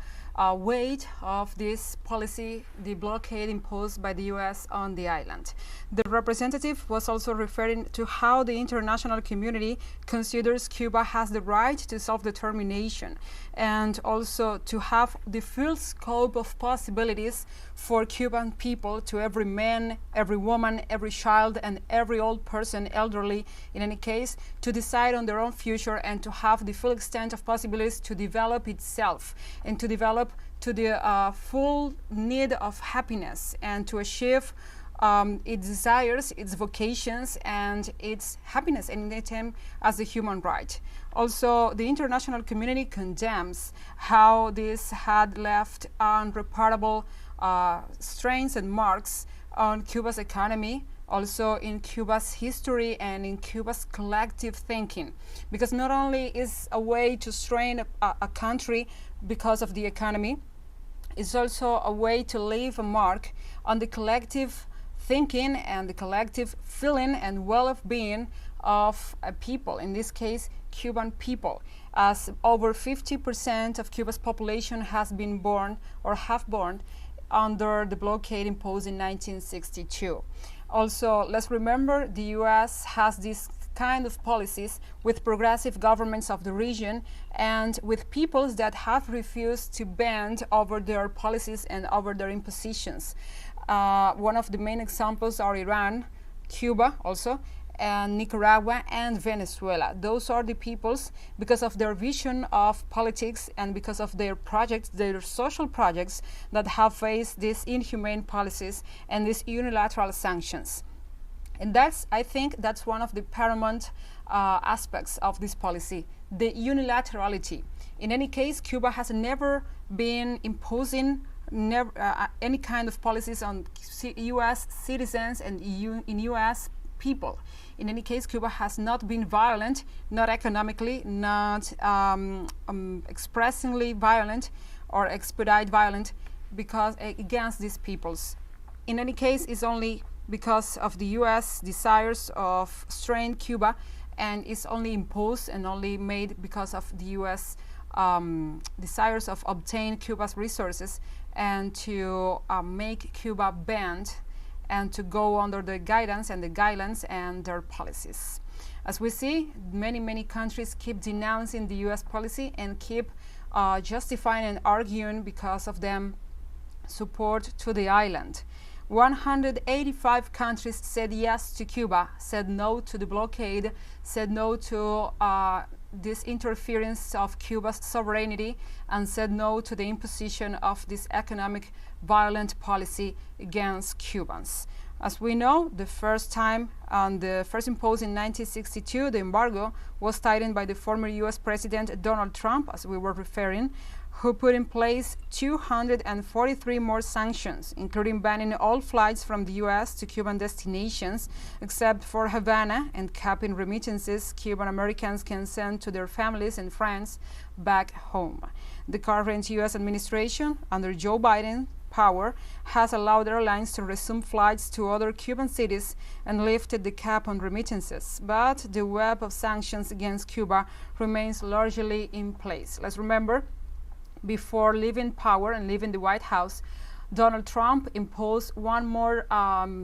weight of this policy, the blockade imposed by the US on the island. The representative was also referring to how the international community considers Cuba has the right to self-determination and also to have the full scope of possibilities for Cuban people, to every man, every woman, every child, and every old person, elderly in any case, to decide on their own future and to have the full extent of possibilities to develop itself and to develop to the full need of happiness and to achieve its desires, its vocations, and its happiness and attempt as a human right. Also, the international community condemns how this had left unreparable strains and marks on Cuba's economy, also in Cuba's history and in Cuba's collective thinking, because not only is a way to strain a country because of the economy, it's also a way to leave a mark on the collective thinking and the collective feeling and well-being of a people, in this case, Cuban people, as over 50% of Cuba's population has been born or have born under the blockade imposed in 1962. Also, let's remember the US has these kind of policies with progressive governments of the region and with peoples that have refused to bend over their policies and over their impositions. One of the main examples are Iran, Cuba also, and Nicaragua and Venezuela. Those are the peoples, because of their vision of politics and because of their projects, their social projects, that have faced these inhumane policies and these unilateral sanctions. And I think that's one of the paramount aspects of this policy, the unilaterality. In any case, Cuba has never been imposing any kind of policies on US citizens and US people. In any case, Cuba has not been violent, not economically, not expressingly violent or expedite violent because against these peoples. In any case, it's only because of the US desires of strain Cuba, and it's only imposed and only made because of the US desires of obtain Cuba's resources and to make Cuba bend and to go under the guidance and the guidelines and their policies. As we see, many countries keep denouncing the US policy and keep justifying and arguing because of them support to the island. 185 countries said yes to Cuba, said no to the blockade, said no to this interference of Cuba's sovereignty, and said no to the imposition of this economic violent policy against Cubans. As we know, the first time, the first imposed in 1962, the embargo was tightened by the former US President Donald Trump, as we were referring, who put in place 243 more sanctions, including banning all flights from the US to Cuban destinations, except for Havana, and capping remittances Cuban Americans can send to their families and friends back home. The current US administration, under Joe Biden, power has allowed airlines to resume flights to other Cuban cities and lifted the cap on remittances. But the web of sanctions against Cuba remains largely in place. Let's remember, before leaving power and leaving the White House, Donald Trump imposed one more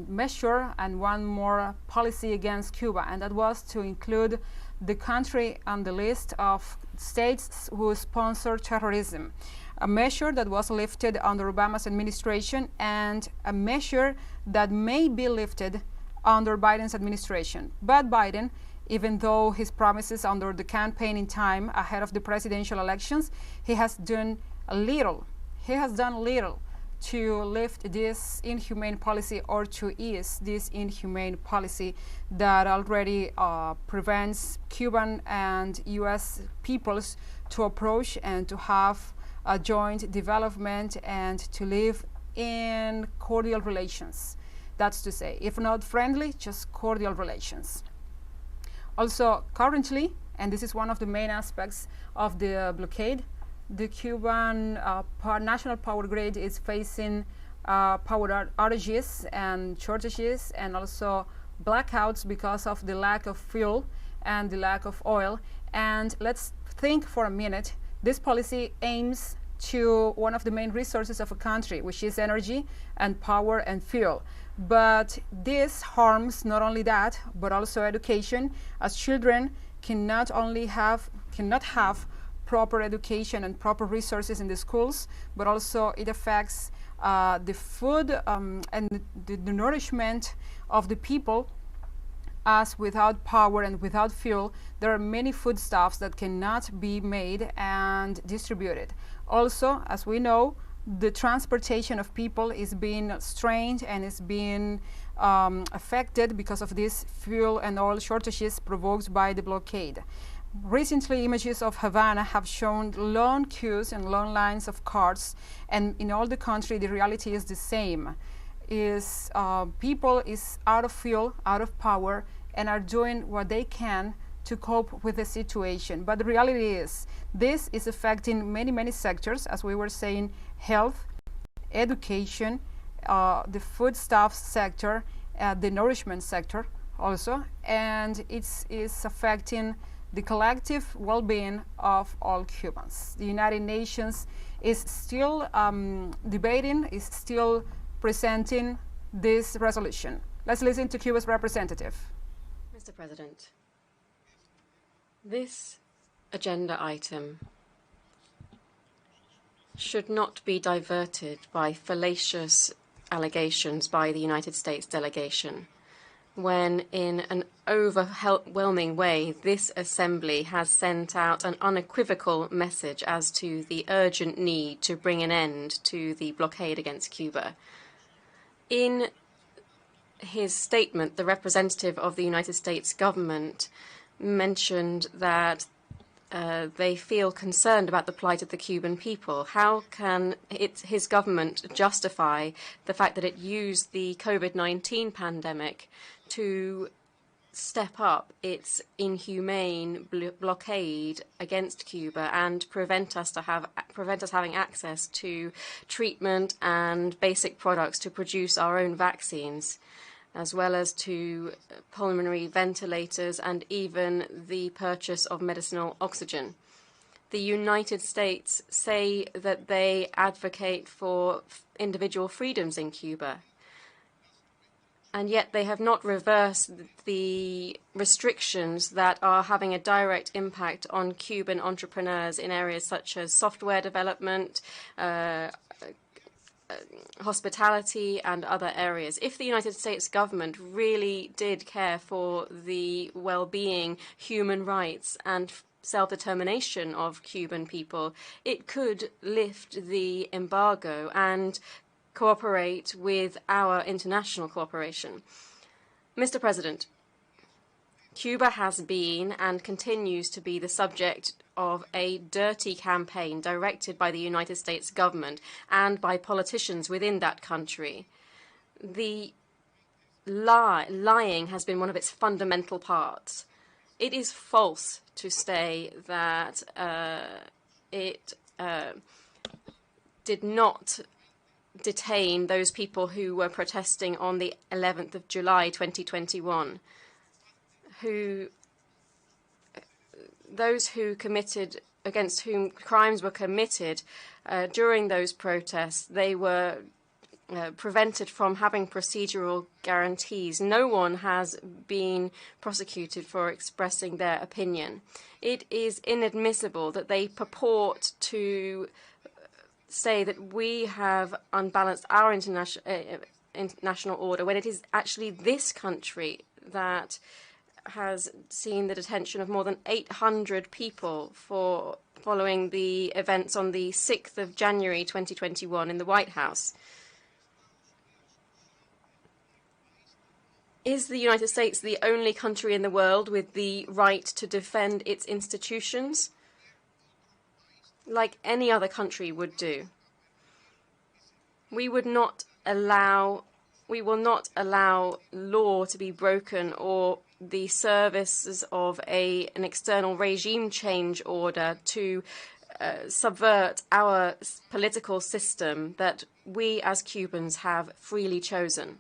measure and one more policy against Cuba, and that was to include the country on the list of states who sponsor terrorism. A measure that was lifted under Obama's administration and a measure that may be lifted under Biden's administration. But Biden even though his promises under the campaigning time ahead of the presidential elections, he has done little. He has done little to lift this inhumane policy or to ease this inhumane policy that already prevents Cuban and U.S. peoples to approach and to have a joint development and to live in cordial relations. That's to say, if not friendly, just cordial relations. Also, currently, and this is one of the main aspects of the blockade, the Cuban national power grid is facing power outages and shortages and also blackouts because of the lack of fuel and the lack of oil. And let's think for a minute, this policy aims to one of the main resources of a country, which is energy and power and fuel. But this harms not only that, but also education, as children cannot have proper education and proper resources in the schools, but also it affects the food and the nourishment of the people, as without power and without fuel, there are many foodstuffs that cannot be made and distributed. Also, as we know, the transportation of people is being strained and is being affected because of these fuel and oil shortages provoked by the blockade. Recently, images of Havana have shown long queues and long lines of cars, and in all the country, the reality is the same. People is out of fuel, out of power, and are doing what they can to cope with the situation. But the reality is, this is affecting many, many sectors, as we were saying, health, education, the foodstuffs sector, the nourishment sector also, and it's affecting the collective well-being of all Cubans. The United Nations is still debating, is still presenting this resolution. Let's listen to Cuba's representative. Mr. President, this agenda item should not be diverted by fallacious allegations by the United States delegation, when in an overwhelming way this Assembly has sent out an unequivocal message as to the urgent need to bring an end to the blockade against Cuba. In his statement, the representative of the United States government mentioned that they feel concerned about the plight of the Cuban people. How can his government justify the fact that it used the COVID-19 pandemic to step up its inhumane blockade against Cuba and prevent us having access to treatment and basic products to produce our own vaccines, as well as to pulmonary ventilators and even the purchase of medicinal oxygen? The United States say that they advocate for individual freedoms in Cuba, and yet they have not reversed the restrictions that are having a direct impact on Cuban entrepreneurs in areas such as software development, hospitality, and other areas. If the United States government really did care for the well-being, human rights, and self-determination of Cuban people, it could lift the embargo and cooperate with our international cooperation. Mr. President, Cuba has been and continues to be the subject of a dirty campaign directed by the United States government and by politicians within that country. The lying has been one of its fundamental parts. It is false to say that it did not detain those people who were protesting on the 11th of July 2021, those who committed, against whom crimes were committed during those protests. They were prevented from having procedural guarantees. No one has been prosecuted for expressing their opinion. It is inadmissible that they purport to say that we have unbalanced our international order when it is actually this country that has seen the detention of more than 800 people following the events on the 6th of January 2021 in the White House. Is the United States the only country in the world with the right to defend its institutions, like any other country would do? We will not allow law to be broken or the services of an external regime change order to subvert our political system that we as Cubans have freely chosen.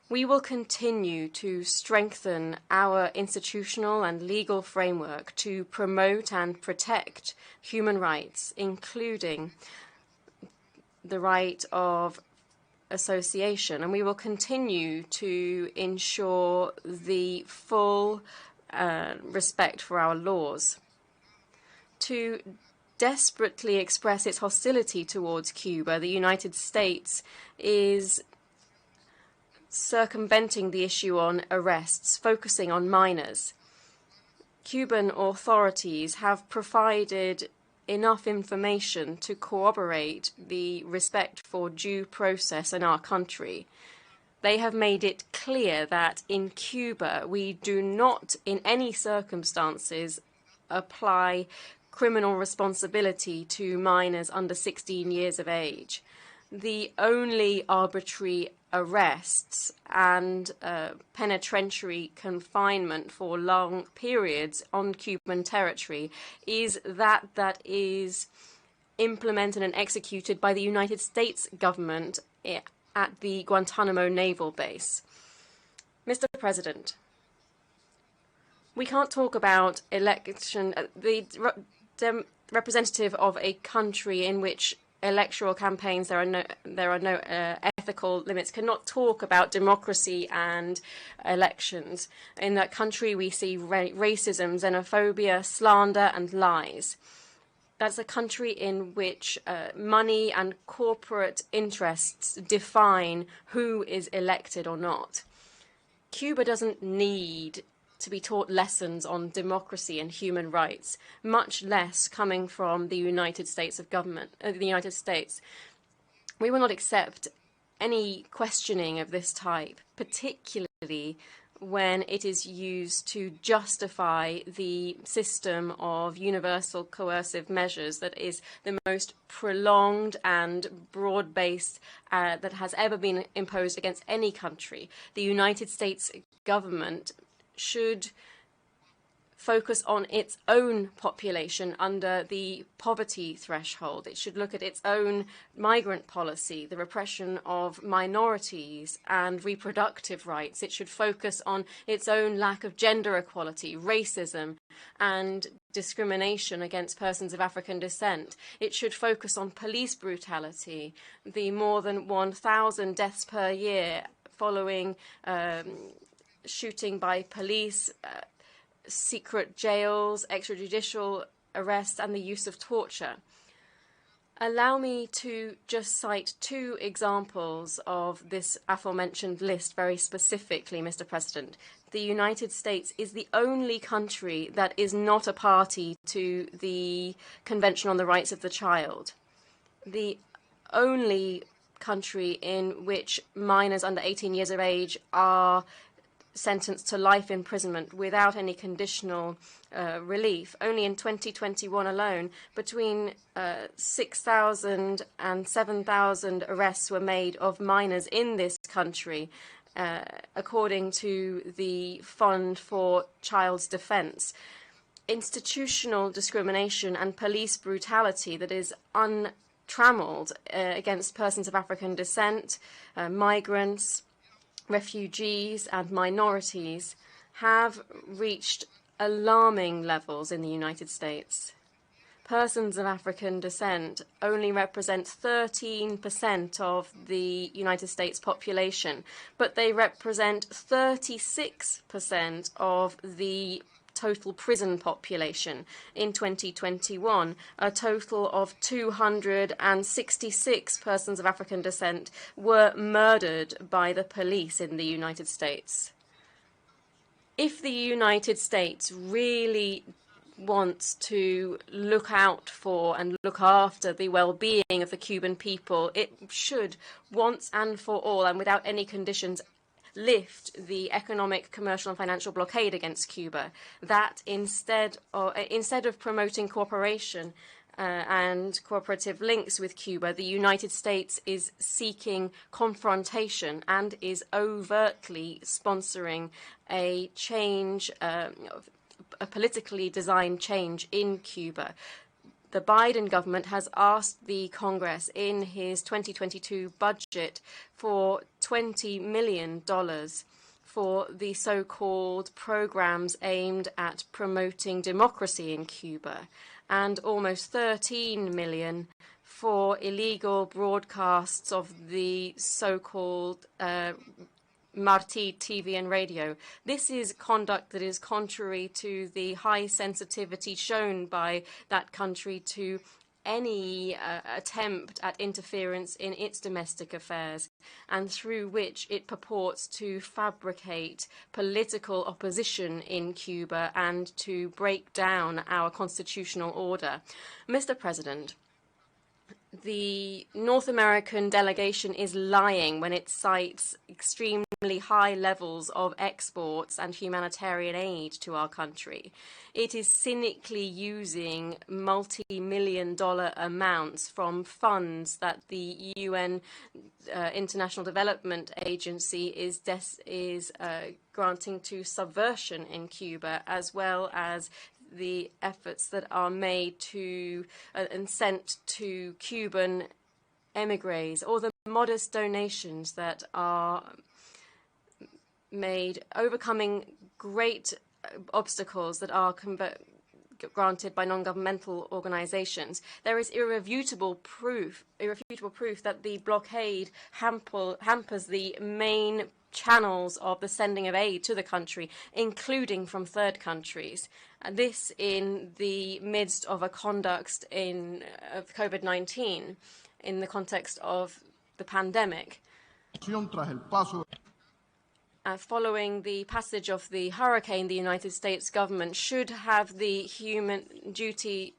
We will continue to strengthen our institutional and legal framework to promote and protect human rights, including the right of association, and we will continue to ensure the full respect for our laws. To desperately express its hostility towards Cuba, the United States is circumventing the issue on arrests, focusing on minors. Cuban authorities have provided enough information to corroborate the respect for due process in our country. They have made it clear that in Cuba we do not in any circumstances apply criminal responsibility to minors under 16 years of age. The only arbitrary arrests and penitentiary confinement for long periods on Cuban territory is that is implemented and executed by the United States government at the Guantanamo naval base. Mr. President, we can't talk about election. The representative of a country in which electoral campaigns there are no ethical limits cannot talk about democracy and elections. In that country we see racism, xenophobia, slander and lies. That's a country in which money and corporate interests define who is elected or not. Cuba doesn't need to be taught lessons on democracy and human rights, much less coming from the United States of government, the United States. We will not accept any questioning of this type, particularly when it is used to justify the system of universal coercive measures that is the most prolonged and broad-based that has ever been imposed against any country. The United States government should focus on its own population under the poverty threshold. It should look at its own migrant policy, the repression of minorities and reproductive rights. It should focus on its own lack of gender equality, racism, and discrimination against persons of African descent. It should focus on police brutality, the more than 1,000 deaths per year following shooting by police, secret jails, extrajudicial arrests, and the use of torture. Allow me to just cite two examples of this aforementioned list very specifically, Mr. President. The United States is the only country that is not a party to the Convention on the Rights of the Child. The only country in which minors under 18 years of age are sentenced to life imprisonment without any conditional relief. Only in 2021 alone, between 6,000 and 7,000 arrests were made of minors in this country, according to the Fund for Child's Defense. Institutional discrimination and police brutality that is untrammeled against persons of African descent, migrants, refugees and minorities have reached alarming levels in the United States. Persons of African descent only represent 13% of the United States population, but they represent 36% of the total prison population. In 2021, a total of 266 persons of African descent were murdered by the police in the United States. If the United States really wants to look out for and look after the well-being of the Cuban people, it should once and for all and without any conditions lift the economic, commercial and financial blockade against Cuba. That instead of promoting cooperation and cooperative links with Cuba, the United States is seeking confrontation and is overtly sponsoring a change, a politically designed change in Cuba. The Biden government has asked the Congress in his 2022 budget for $20 million for the so-called programs aimed at promoting democracy in Cuba, and almost $13 million for illegal broadcasts of the so-called Marti TV and radio. This is conduct that is contrary to the high sensitivity shown by that country to any attempt at interference in its domestic affairs, and through which it purports to fabricate political opposition in Cuba and to break down our constitutional order. Mr. President, the North American delegation is lying when it cites extremely high levels of exports and humanitarian aid to our country. It is cynically using multi-million-dollar amounts from funds that the UN International Development Agency is granting to subversion in Cuba, as well as the efforts that are made to and sent to Cuban emigres, or the modest donations that are made, overcoming great obstacles that are granted by non-governmental organizations. There is irrefutable proof that the blockade hampers the main channels of the sending of aid to the country, including from third countries. And this in the midst of a conduct of COVID-19, in the context of the pandemic. Following the passage of the hurricane, the United States government should have the human duty.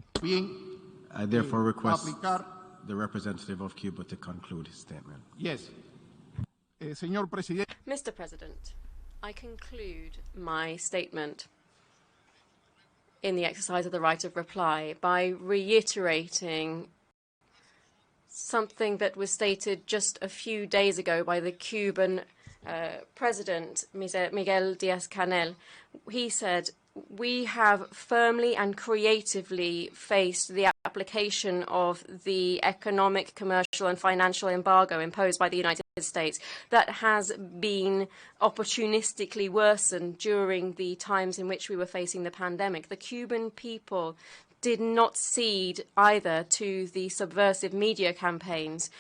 I therefore request the representative of Cuba to conclude his statement. Yes. Señor Presidente. Mr. President, I conclude my statement in the exercise of the right of reply by reiterating something that was stated just a few days ago by the Cuban President, Miguel Díaz-Canel. He said, "We have firmly and creatively faced the application of the economic, commercial and financial embargo imposed by the United States that has been opportunistically worsened during the times in which we were facing the pandemic. The Cuban people did not cede either to the subversive media campaigns.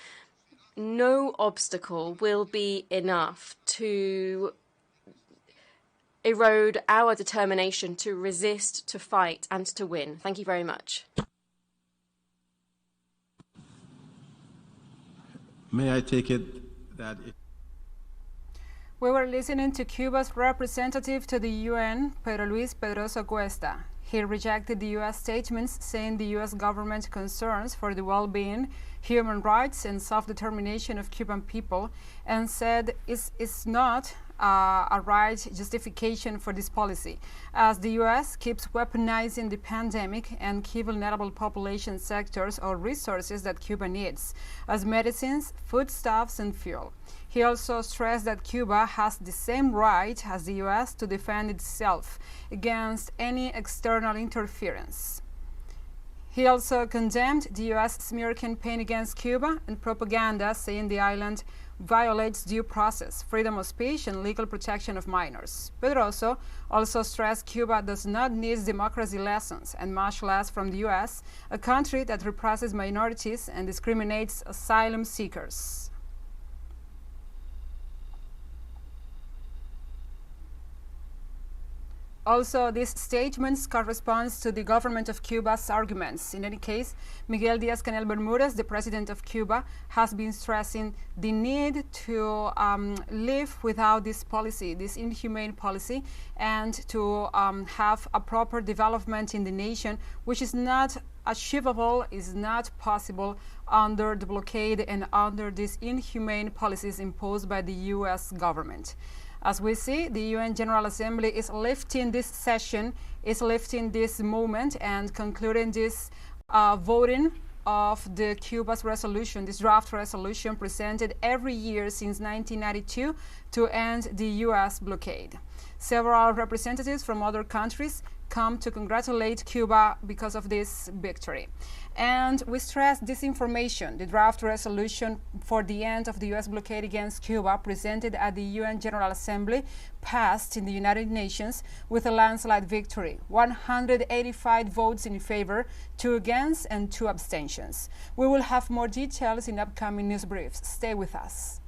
No obstacle will be enough to erode our determination to resist, to fight, and to win." Thank you very much. May I take it that We were listening to Cuba's representative to the UN, Pedro Luis Pedroso Cuesta. He rejected the U.S. statements saying the U.S. government concerns for the well-being, human rights and self-determination of Cuban people, and said it's not a right justification for this policy, as the U.S. keeps weaponizing the pandemic and key vulnerable population sectors or resources that Cuba needs, as medicines, foodstuffs and fuel. He also stressed that Cuba has the same right as the U.S. to defend itself against any external interference. He also condemned the U.S. smear campaign against Cuba and propaganda saying the island violates due process, freedom of speech, and legal protection of minors. Pedroso also stressed Cuba does not need democracy lessons, and much less from the U.S., a country that represses minorities and discriminates asylum seekers. Also, these statements corresponds to the government of Cuba's arguments. In any case, Miguel Díaz-Canel Bermúdez, the president of Cuba, has been stressing the need to live without this policy, this inhumane policy, and to have a proper development in the nation, which is not achievable, is not possible under the blockade and under these inhumane policies imposed by the U.S. government. As we see, the UN General Assembly is lifting this session, is lifting this moment and concluding this voting of the Cuba's resolution, this draft resolution presented every year since 1992 to end the U.S. blockade. Several representatives from other countries come to congratulate Cuba because of this victory. And we stress this information, the draft resolution for the end of the U.S. blockade against Cuba presented at the UN General Assembly passed in the United Nations with a landslide victory, 185 votes in favor, 2 against and 2 abstentions. We will have more details in upcoming news briefs. Stay with us.